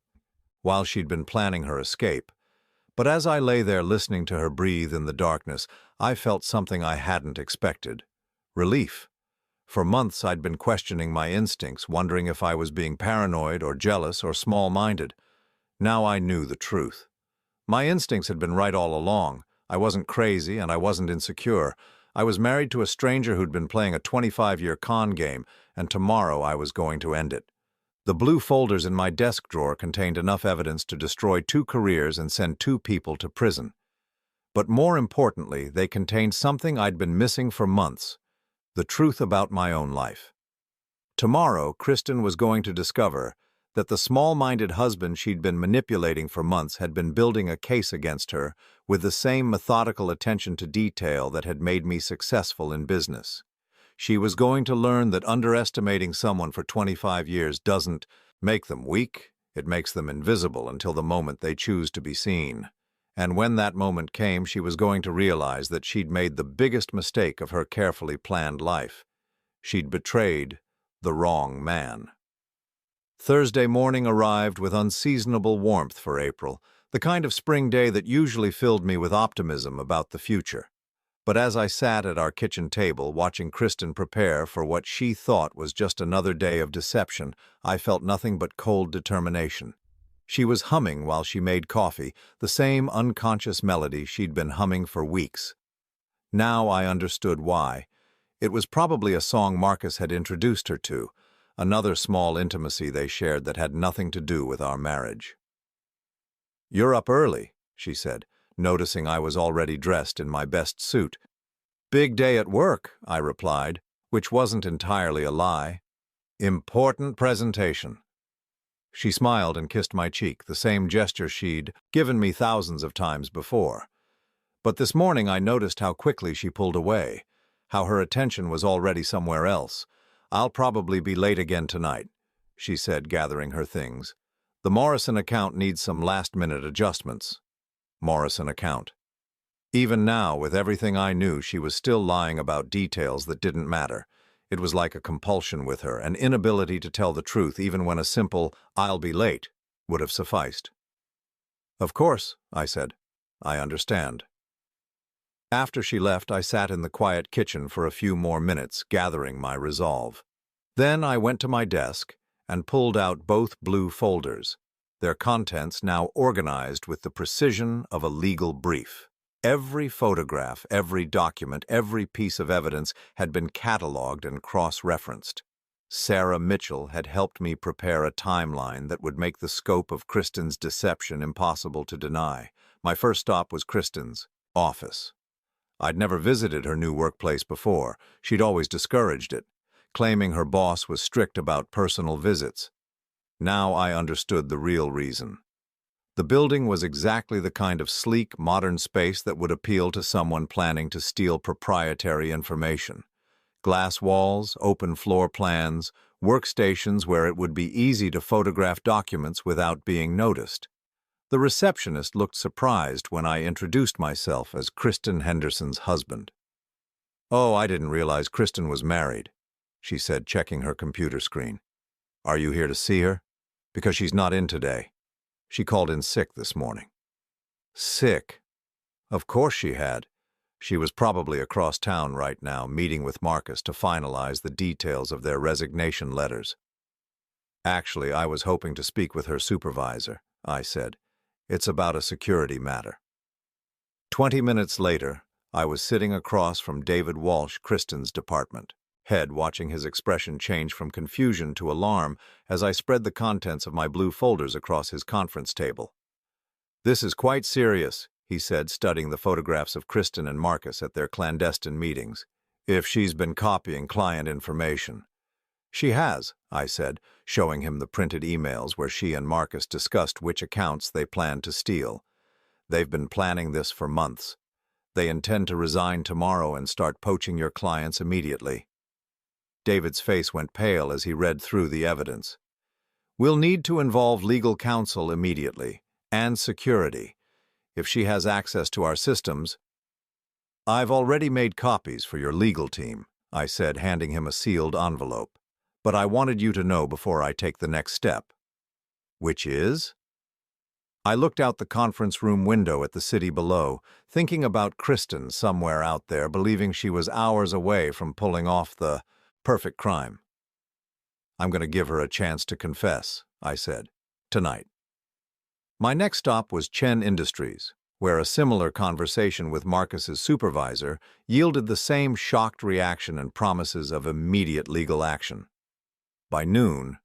while she'd been planning her escape. But as I lay there listening to her breathe in the darkness, I felt something I hadn't expected. Relief. For months I'd been questioning my instincts, wondering if I was being paranoid or jealous or small-minded. Now I knew the truth. My instincts had been right all along. I wasn't crazy and I wasn't insecure. I was married to a stranger who'd been playing a 25-year con game, and tomorrow I was going to end it. The blue folders in my desk drawer contained enough evidence to destroy 2 careers and send 2 people to prison. But more importantly, they contained something I'd been missing for months: the truth about my own life. Tomorrow, Kristen was going to discover that the small-minded husband she'd been manipulating for months had been building a case against her with the same methodical attention to detail that had made me successful in business. She was going to learn that underestimating someone for 25 years doesn't make them weak, it makes them invisible until the moment they choose to be seen. And when that moment came, she was going to realize that she'd made the biggest mistake of her carefully planned life. She'd betrayed the wrong man. Thursday morning arrived with unseasonable warmth for April, the kind of spring day that usually filled me with optimism about the future. But as I sat at our kitchen table watching Kristen prepare for what she thought was just another day of deception, I felt nothing but cold determination. She was humming while she made coffee, the same unconscious melody she'd been humming for weeks. Now I understood why. It was probably a song Marcus had introduced her to, another small intimacy they shared that had nothing to do with our marriage. "You're up early," she said, noticing I was already dressed in my best suit. "Big day at work," I replied, which wasn't entirely a lie. "Important presentation." She smiled and kissed my cheek, the same gesture she'd given me thousands of times before. But this morning I noticed how quickly she pulled away, how her attention was already somewhere else. "I'll probably be late again tonight," she said, gathering her things. "The Morrison account needs some last-minute adjustments." Morrison account. Even now, with everything I knew, she was still lying about details that didn't matter. It was like a compulsion with her, an inability to tell the truth even when a simple "I'll be late" would have sufficed. Of course, I said. I understand. After she left, I sat in the quiet kitchen for a few more minutes, gathering my resolve. Then I went to my desk and pulled out both blue folders, their contents now organized with the precision of a legal brief. Every photograph, every document, every piece of evidence had been cataloged and cross-referenced. Sarah Mitchell had helped me prepare a timeline that would make the scope of Kristen's deception impossible to deny. My first stop was Kristen's office. I'd never visited her new workplace before. She'd always discouraged it, claiming her boss was strict about personal visits. Now I understood the real reason. The building was exactly the kind of sleek, modern space that would appeal to someone planning to steal proprietary information. Glass walls, open floor plans, workstations where it would be easy to photograph documents without being noticed. The receptionist looked surprised when I introduced myself as Kristen Henderson's husband. "Oh, I didn't realize Kristen was married," she said, checking her computer screen. "Are you here to see her? Because she's not in today. She called in sick this morning." Sick? Of course she had. She was probably across town right now, meeting with Marcus to finalize the details of their resignation letters. "Actually, I was hoping to speak with her supervisor," I said. "It's about a security matter." 20 minutes later, I was sitting across from David Walsh, Kristen's department head, watching his expression change from confusion to alarm as I spread the contents of my blue folders across his conference table. "This is quite serious," he said, studying the photographs of Kristen and Marcus at their clandestine meetings. "If she's been copying client information." "She has," I said, showing him the printed emails where she and Marcus discussed which accounts they planned to steal. "They've been planning this for months. They intend to resign tomorrow and start poaching your clients immediately." David's face went pale as he read through the evidence. "We'll need to involve legal counsel immediately, and security. If she has access to our systems—" "I've already made copies for your legal team," I said, handing him a sealed envelope. "But I wanted you to know before I take the next step." "Which is?" I looked out the conference room window at the city below, thinking about Kristen somewhere out there, believing she was hours away from pulling off the perfect crime. "I'm going to give her a chance to confess," I said, "tonight." My next stop was Chen Industries, where a similar conversation with Marcus's supervisor yielded the same shocked reaction and promises of immediate legal action. By noon,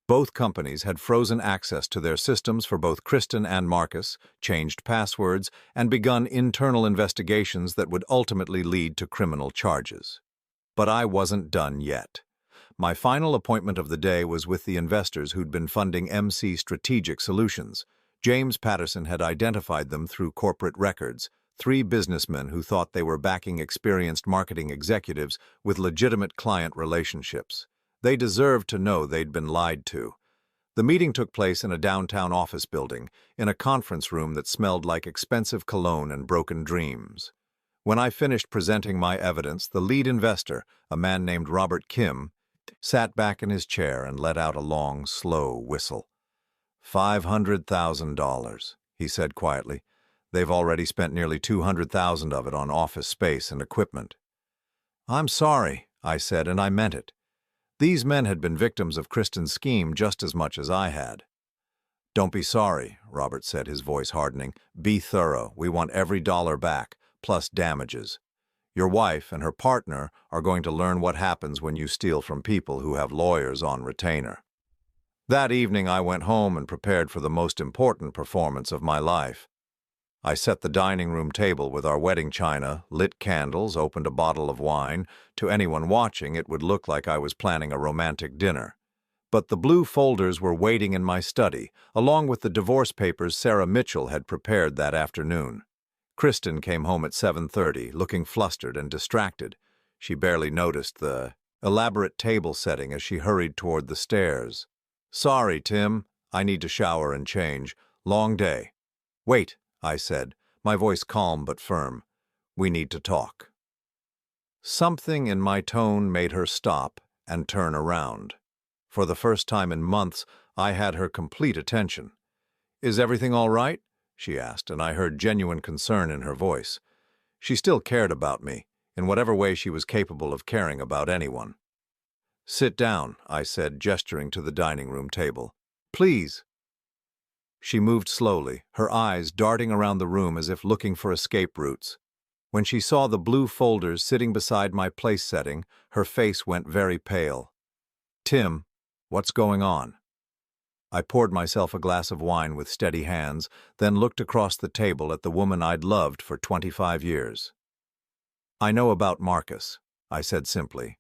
both companies had frozen access to their systems for both Kristen and Marcus, changed passwords, and begun internal investigations that would ultimately lead to criminal charges. But I wasn't done yet. My final appointment of the day was with the investors who'd been funding MC Strategic Solutions. James Patterson had identified them through corporate records, 3 businessmen who thought they were backing experienced marketing executives with legitimate client relationships. They deserved to know they'd been lied to. The meeting took place in a downtown office building, in a conference room that smelled like expensive cologne and broken dreams. When I finished presenting my evidence, the lead investor, a man named Robert Kim, sat back in his chair and let out a long, slow whistle. $500,000, he said quietly. "They've already spent nearly $200,000 of it on office space and equipment." "I'm sorry," I said, and I meant it. These men had been victims of Kristen's scheme just as much as I had. "Don't be sorry," Robert said, his voice hardening. "Be thorough. We want every dollar back, plus damages. Your wife and her partner are going to learn what happens when you steal from people who have lawyers on retainer." That evening I went home and prepared for the most important performance of my life. I set the dining room table with our wedding china, lit candles, opened a bottle of wine. To anyone watching, it would look like I was planning a romantic dinner. But the blue folders were waiting in my study, along with the divorce papers Sarah Mitchell had prepared that afternoon. Kristen came home at 7:30, looking flustered and distracted. She barely noticed the elaborate table setting as she hurried toward the stairs. "Sorry, Tim. I need to shower and change. Long day." "Wait," I said, my voice calm but firm. "We need to talk." Something in my tone made her stop and turn around. For the first time in months, I had her complete attention. "Is everything all right?" she asked, and I heard genuine concern in her voice. She still cared about me, in whatever way she was capable of caring about anyone. "Sit down," I said, gesturing to the dining room table. "Please." She moved slowly, her eyes darting around the room as if looking for escape routes. When she saw the blue folders sitting beside my place setting, her face went very pale. "Tim, what's going on?" I poured myself a glass of wine with steady hands, then looked across the table at the woman I'd loved for 25 years. "I know about Marcus," I said simply.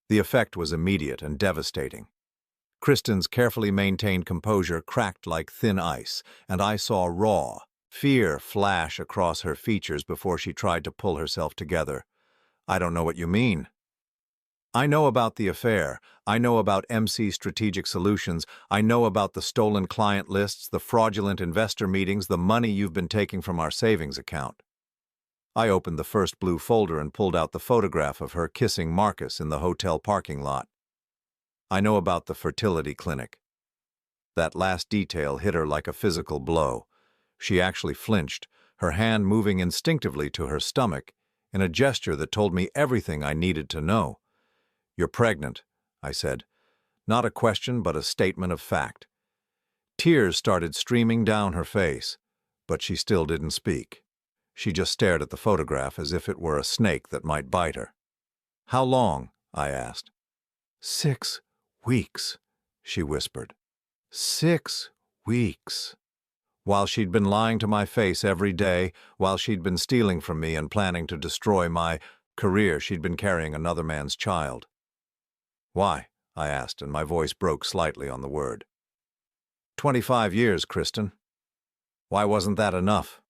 The effect was immediate and devastating. Kristen's carefully maintained composure cracked like thin ice, and I saw raw fear flash across her features before she tried to pull herself together. "I don't know what you mean." "I know about the affair. I know about MC Strategic Solutions. I know about the stolen client lists, the fraudulent investor meetings, the money you've been taking from our savings account." I opened the first blue folder and pulled out the photograph of her kissing Marcus in the hotel parking lot. "I know about the fertility clinic." That last detail hit her like a physical blow. She actually flinched, her hand moving instinctively to her stomach, in a gesture that told me everything I needed to know. "You're pregnant," I said. Not a question, but a statement of fact. Tears started streaming down her face, but she still didn't speak. She just stared at the photograph as if it were a snake that might bite her. "How long?" I asked. 6 weeks, she whispered. 6 weeks. While she'd been lying to my face every day, while she'd been stealing from me and planning to destroy my career, she'd been carrying another man's child. "Why?" I asked, and my voice broke slightly on the word. 25 years, Kristen. Why wasn't that enough?"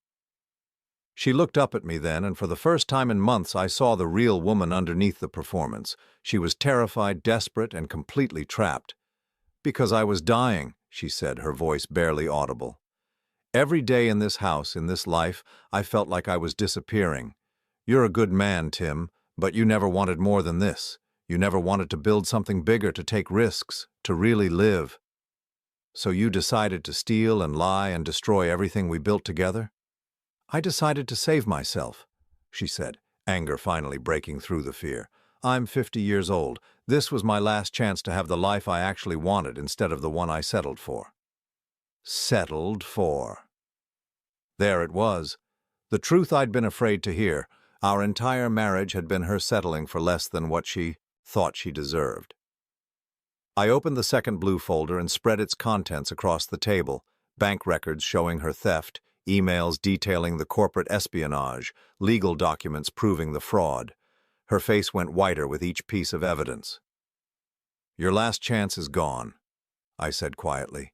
She looked up at me then, and for the first time in months I saw the real woman underneath the performance. She was terrified, desperate, and completely trapped. "Because I was dying," she said, her voice barely audible. "Every day in this house, in this life, I felt like I was disappearing. You're a good man, Tim, but you never wanted more than this. You never wanted to build something bigger, to take risks, to really live. So you decided to steal and lie and destroy everything we built together?" "I decided to save myself," she said, anger finally breaking through the fear. "I'm 50 years old. This was my last chance to have the life I actually wanted instead of the one I settled for." Settled for. There it was. The truth I'd been afraid to hear. Our entire marriage had been her settling for less than what she thought she deserved. I opened the second blue folder and spread its contents across the table. Bank records showing her theft, emails detailing the corporate espionage, legal documents proving the fraud. Her face went whiter with each piece of evidence. "Your last chance is gone," I said quietly.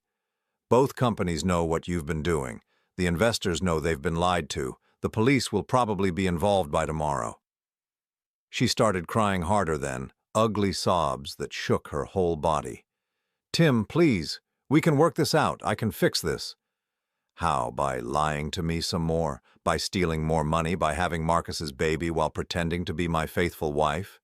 "Both companies know what you've been doing. The investors know they've been lied to. The police will probably be involved by tomorrow." She started crying harder then, ugly sobs that shook her whole body. "Tim, please, we can work this out. I can fix this." How? By lying to me some more? By stealing more money? By having Marcus's baby while pretending to be my faithful wife?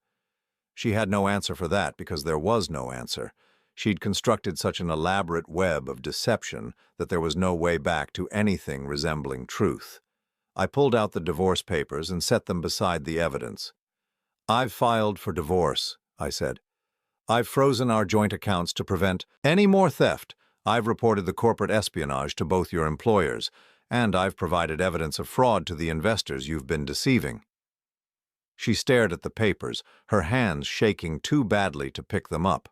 She had no answer for that because there was no answer. She'd constructed such an elaborate web of deception that there was no way back to anything resembling truth. I pulled out the divorce papers and set them beside the evidence. "I've filed for divorce," I said. "I've frozen our joint accounts to prevent any more theft. I've reported the corporate espionage to both your employers, and I've provided evidence of fraud to the investors you've been deceiving." She stared at the papers, her hands shaking too badly to pick them up.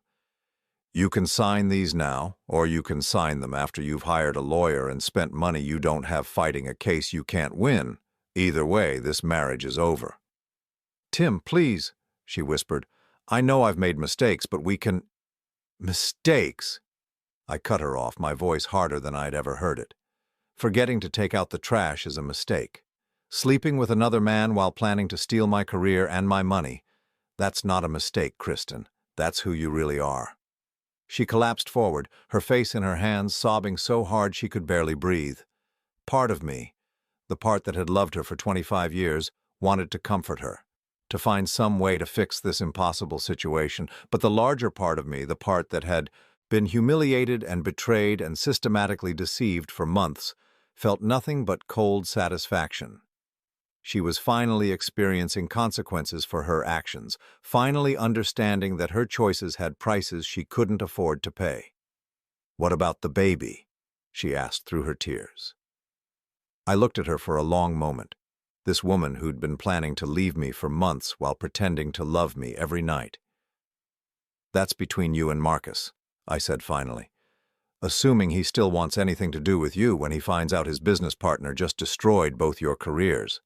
"You can sign these now, or you can sign them after you've hired a lawyer and spent money you don't have fighting a case you can't win. Either way, this marriage is over." "Tim, please," she whispered. "I know I've made mistakes, but we can—" "Mistakes?" I cut her off, my voice harder than I'd ever heard it. "Forgetting to take out the trash is a mistake. Sleeping with another man while planning to steal my career and my money, that's not a mistake, Kristen. That's who you really are." She collapsed forward, her face in her hands, sobbing so hard she could barely breathe. Part of me, the part that had loved her for 25 years, wanted to comfort her, to find some way to fix this impossible situation, but the larger part of me, the part that had been humiliated and betrayed and systematically deceived for months, felt nothing but cold satisfaction. She was finally experiencing consequences for her actions, finally understanding that her choices had prices she couldn't afford to pay. "What about the baby?" she asked through her tears. I looked at her for a long moment, this woman who'd been planning to leave me for months while pretending to love me every night. "That's between you and Marcus," I said finally. "Assuming he still wants anything to do with you when he finds out his business partner just destroyed both your careers."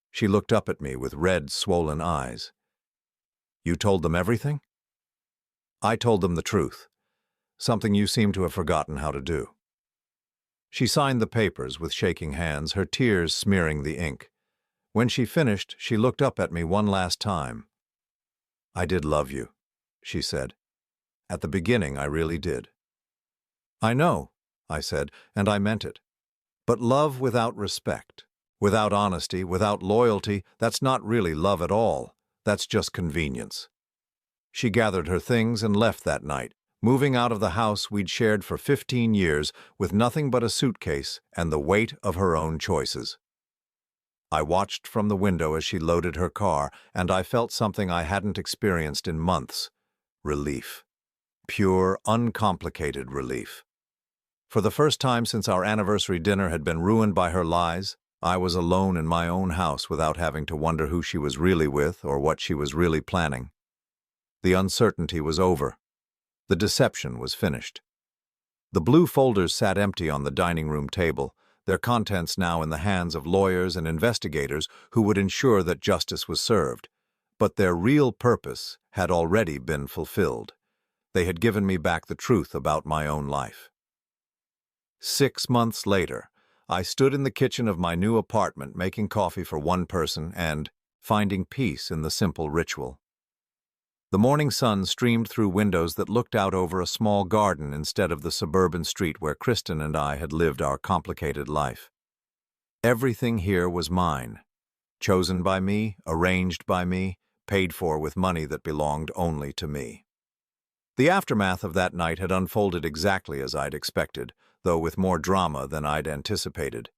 She looked up at me with red, swollen eyes. "You told them everything?" "I told them the truth, something you seem to have forgotten how to do." She signed the papers with shaking hands, her tears smearing the ink. When she finished, she looked up at me one last time. "I did love you," she said. "At the beginning, I really did." "I know," I said, and I meant it. "But love without respect, without honesty, without loyalty, that's not really love at all. That's just convenience." She gathered her things and left that night, moving out of the house we'd shared for 15 years with nothing but a suitcase and the weight of her own choices. I watched from the window as she loaded her car, and I felt something I hadn't experienced in months: relief. Pure, uncomplicated relief. For the first time since our anniversary dinner had been ruined by her lies, I was alone in my own house without having to wonder who she was really with or what she was really planning. The uncertainty was over. The deception was finished. The blue folders sat empty on the dining room table, their contents now in the hands of lawyers and investigators who would ensure that justice was served. But their real purpose had already been fulfilled. They had given me back the truth about my own life. 6 months later, I stood in the kitchen of my new apartment making coffee for one person and finding peace in the simple ritual. The morning sun streamed through windows that looked out over a small garden instead of the suburban street where Kristen and I had lived our complicated life. Everything here was mine, chosen by me, arranged by me, paid for with money that belonged only to me. The aftermath of that night had unfolded exactly as I'd expected, though with more drama than I'd anticipated.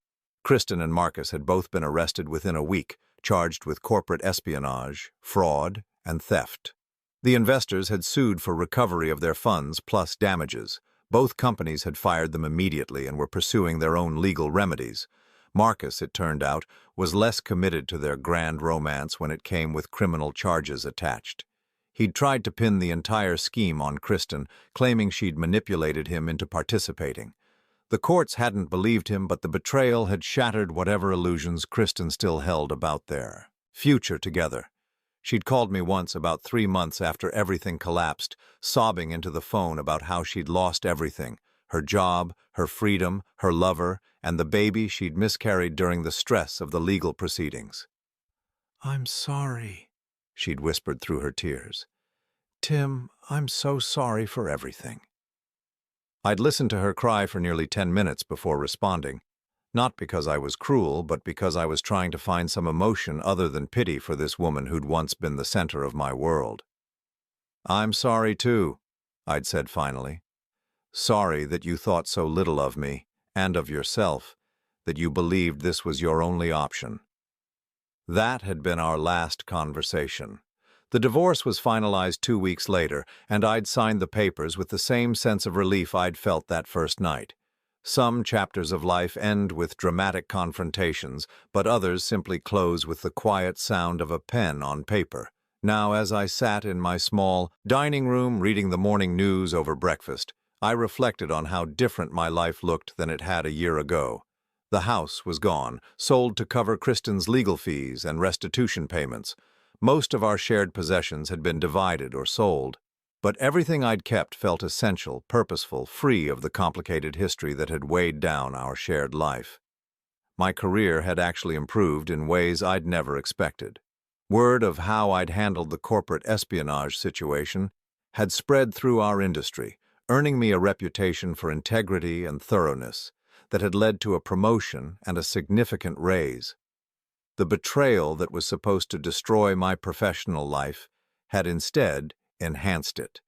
Kristen and Marcus had both been arrested within a week, charged with corporate espionage, fraud, and theft. The investors had sued for recovery of their funds plus damages. Both companies had fired them immediately and were pursuing their own legal remedies. Marcus, it turned out, was less committed to their grand romance when it came with criminal charges attached. He'd tried to pin the entire scheme on Kristen, claiming she'd manipulated him into participating. The courts hadn't believed him, but the betrayal had shattered whatever illusions Kristen still held about their future together. She'd called me once about 3 months after everything collapsed, sobbing into the phone about how she'd lost everything: her job, her freedom, her lover, and the baby she'd miscarried during the stress of the legal proceedings. "I'm sorry," she'd whispered through her tears. "Tim, I'm so sorry for everything." I'd listened to her cry for nearly 10 minutes before responding, not because I was cruel, but because I was trying to find some emotion other than pity for this woman who'd once been the center of my world. "I'm sorry too," I'd said finally. "Sorry that you thought so little of me, and of yourself, that you believed this was your only option." That had been our last conversation. The divorce was finalized 2 weeks later, and I'd signed the papers with the same sense of relief I'd felt that first night. Some chapters of life end with dramatic confrontations, but others simply close with the quiet sound of a pen on paper. Now, as I sat in my small dining room reading the morning news over breakfast, I reflected on how different my life looked than it had a year ago. The house was gone, sold to cover Kristen's legal fees and restitution payments. Most of our shared possessions had been divided or sold. But everything I'd kept felt essential, purposeful, free of the complicated history that had weighed down our shared life. My career had actually improved in ways I'd never expected. Word of how I'd handled the corporate espionage situation had spread through our industry, earning me a reputation for integrity and thoroughness that had led to a promotion and a significant raise. The betrayal that was supposed to destroy my professional life had instead enhanced it.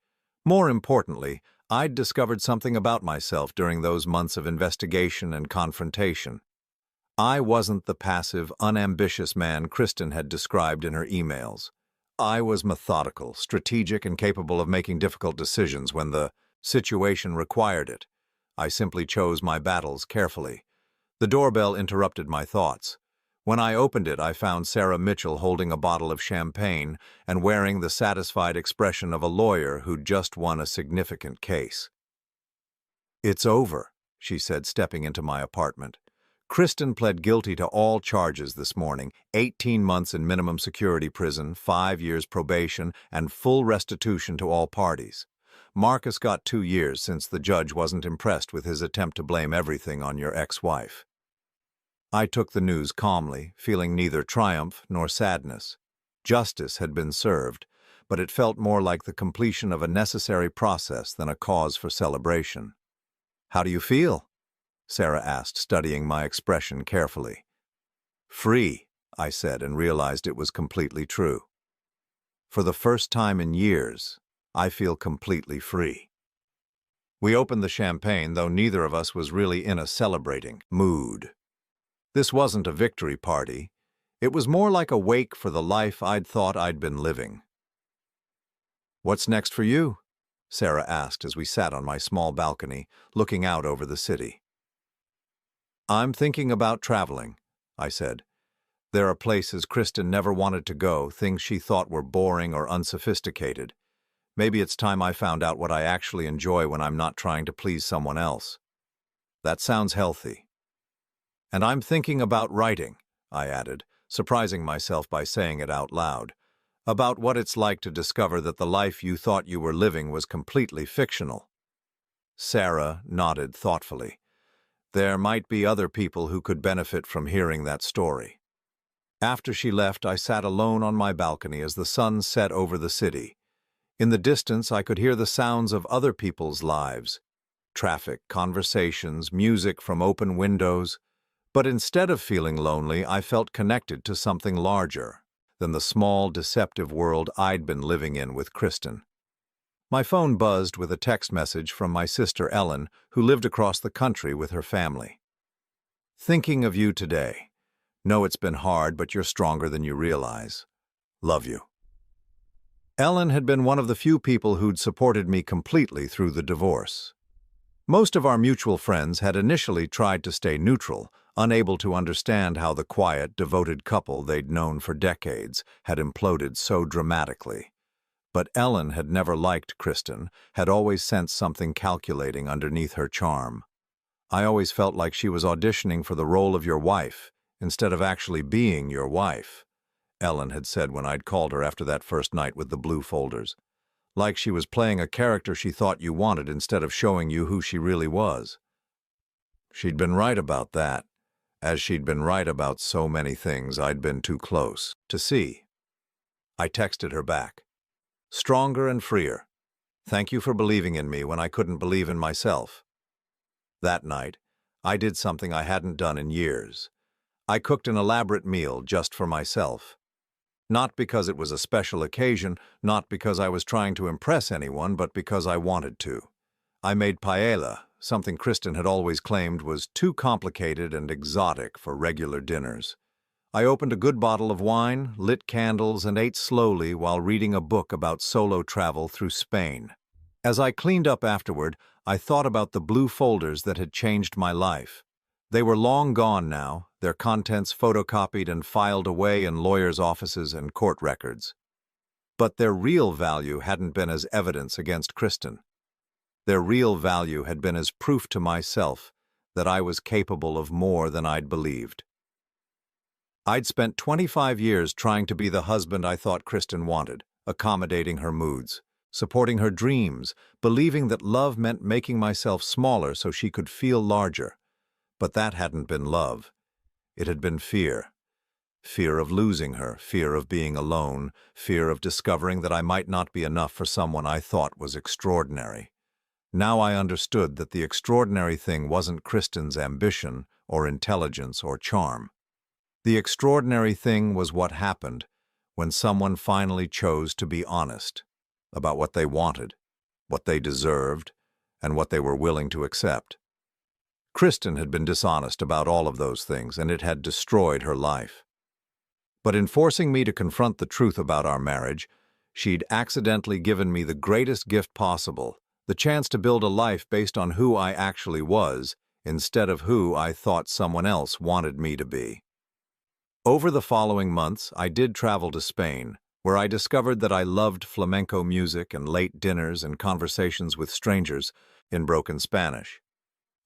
More importantly, I'd discovered something about myself during those months of investigation and confrontation. I wasn't the passive, unambitious man Kristen had described in her emails. I was methodical, strategic, and capable of making difficult decisions when the situation required it. I simply chose my battles carefully. The doorbell interrupted my thoughts. When I opened it, I found Sarah Mitchell holding a bottle of champagne and wearing the satisfied expression of a lawyer who'd just won a significant case. "It's over," she said, stepping into my apartment. "Kristen pled guilty to all charges this morning, 18 months in minimum security prison, 5 years probation, and full restitution to all parties. Marcus got 2 years since the judge wasn't impressed with his attempt to blame everything on your ex-wife." I took the news calmly, feeling neither triumph nor sadness. Justice had been served, but it felt more like the completion of a necessary process than a cause for celebration. "How do you feel?" Sarah asked, studying my expression carefully. "Free," I said, and realized it was completely true. For the first time in years, I feel completely free. We opened the champagne, though neither of us was really in a celebrating mood. This wasn't a victory party. It was more like a wake for the life I'd thought I'd been living. "What's next for you?" Sarah asked as we sat on my small balcony, looking out over the city. "I'm thinking about traveling," I said. "There are places Kristen never wanted to go, things she thought were boring or unsophisticated. Maybe it's time I found out what I actually enjoy when I'm not trying to please someone else." "That sounds healthy." "And I'm thinking about writing," I added, surprising myself by saying it out loud, "about what it's like to discover that the life you thought you were living was completely fictional." Sarah nodded thoughtfully. There might be other people who could benefit from hearing that story. After she left, I sat alone on my balcony as the sun set over the city. In the distance, I could hear the sounds of other people's lives. Traffic, conversations, music from open windows. But instead of feeling lonely, I felt connected to something larger than the small, deceptive world I'd been living in with Kristen. My phone buzzed with a text message from my sister Ellen, who lived across the country with her family. "Thinking of you today. Know it's been hard, but you're stronger than you realize. Love you." Ellen had been one of the few people who'd supported me completely through the divorce. Most of our mutual friends had initially tried to stay neutral, unable to understand how the quiet, devoted couple they'd known for decades had imploded so dramatically. But Ellen had never liked Kristen, had always sensed something calculating underneath her charm. "I always felt like she was auditioning for the role of your wife, instead of actually being your wife," Ellen had said when I'd called her after that first night with the blue folders. "Like she was playing a character she thought you wanted instead of showing you who she really was." She'd been right about that, as she'd been right about so many things I'd been too close to see. I texted her back. "Stronger and freer. Thank you for believing in me when I couldn't believe in myself." That night, I did something I hadn't done in years. I cooked an elaborate meal just for myself. Not because it was a special occasion, not because I was trying to impress anyone, but because I wanted to. I made paella, something Kristen had always claimed was too complicated and exotic for regular dinners. I opened a good bottle of wine, lit candles, and ate slowly while reading a book about solo travel through Spain. As I cleaned up afterward, I thought about the blue folders that had changed my life. They were long gone now, their contents photocopied and filed away in lawyers' offices and court records. But their real value hadn't been as evidence against Kristen. Their real value had been as proof to myself that I was capable of more than I'd believed. I'd spent 25 years trying to be the husband I thought Kristen wanted, accommodating her moods, supporting her dreams, believing that love meant making myself smaller so she could feel larger. But that hadn't been love. It had been fear. Fear of losing her, fear of being alone, fear of discovering that I might not be enough for someone I thought was extraordinary. Now I understood that the extraordinary thing wasn't Kristen's ambition or intelligence or charm. The extraordinary thing was what happened when someone finally chose to be honest about what they wanted, what they deserved, and what they were willing to accept. Kristen had been dishonest about all of those things, and it had destroyed her life. But in forcing me to confront the truth about our marriage, she'd accidentally given me the greatest gift possible, the chance to build a life based on who I actually was, instead of who I thought someone else wanted me to be. Over the following months, I did travel to Spain, where I discovered that I loved flamenco music and late dinners and conversations with strangers in broken Spanish.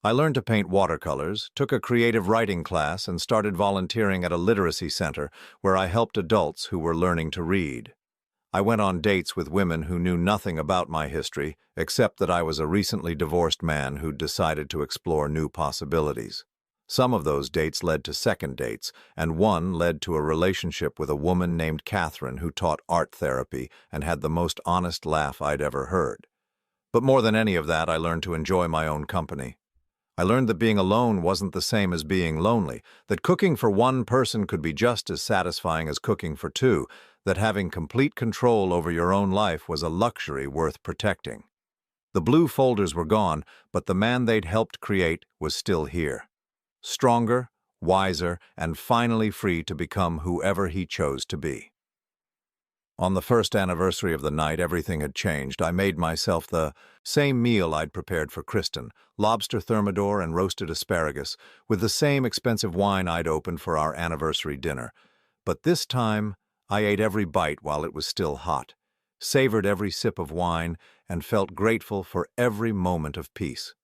I learned to paint watercolors, took a creative writing class, and started volunteering at a literacy center where I helped adults who were learning to read. I went on dates with women who knew nothing about my history, except that I was a recently divorced man who'd decided to explore new possibilities. Some of those dates led to second dates, and one led to a relationship with a woman named Catherine who taught art therapy and had the most honest laugh I'd ever heard. But more than any of that, I learned to enjoy my own company. I learned that being alone wasn't the same as being lonely, that cooking for one person could be just as satisfying as cooking for two, that having complete control over your own life was a luxury worth protecting. The blue folders were gone, but the man they'd helped create was still here. Stronger, wiser, and finally free to become whoever he chose to be. On the first anniversary of the night, everything had changed. I made myself the same meal I'd prepared for Kristen, lobster thermidor and roasted asparagus, with the same expensive wine I'd opened for our anniversary dinner. But this time, I ate every bite while it was still hot, savored every sip of wine, and felt grateful for every moment of peace.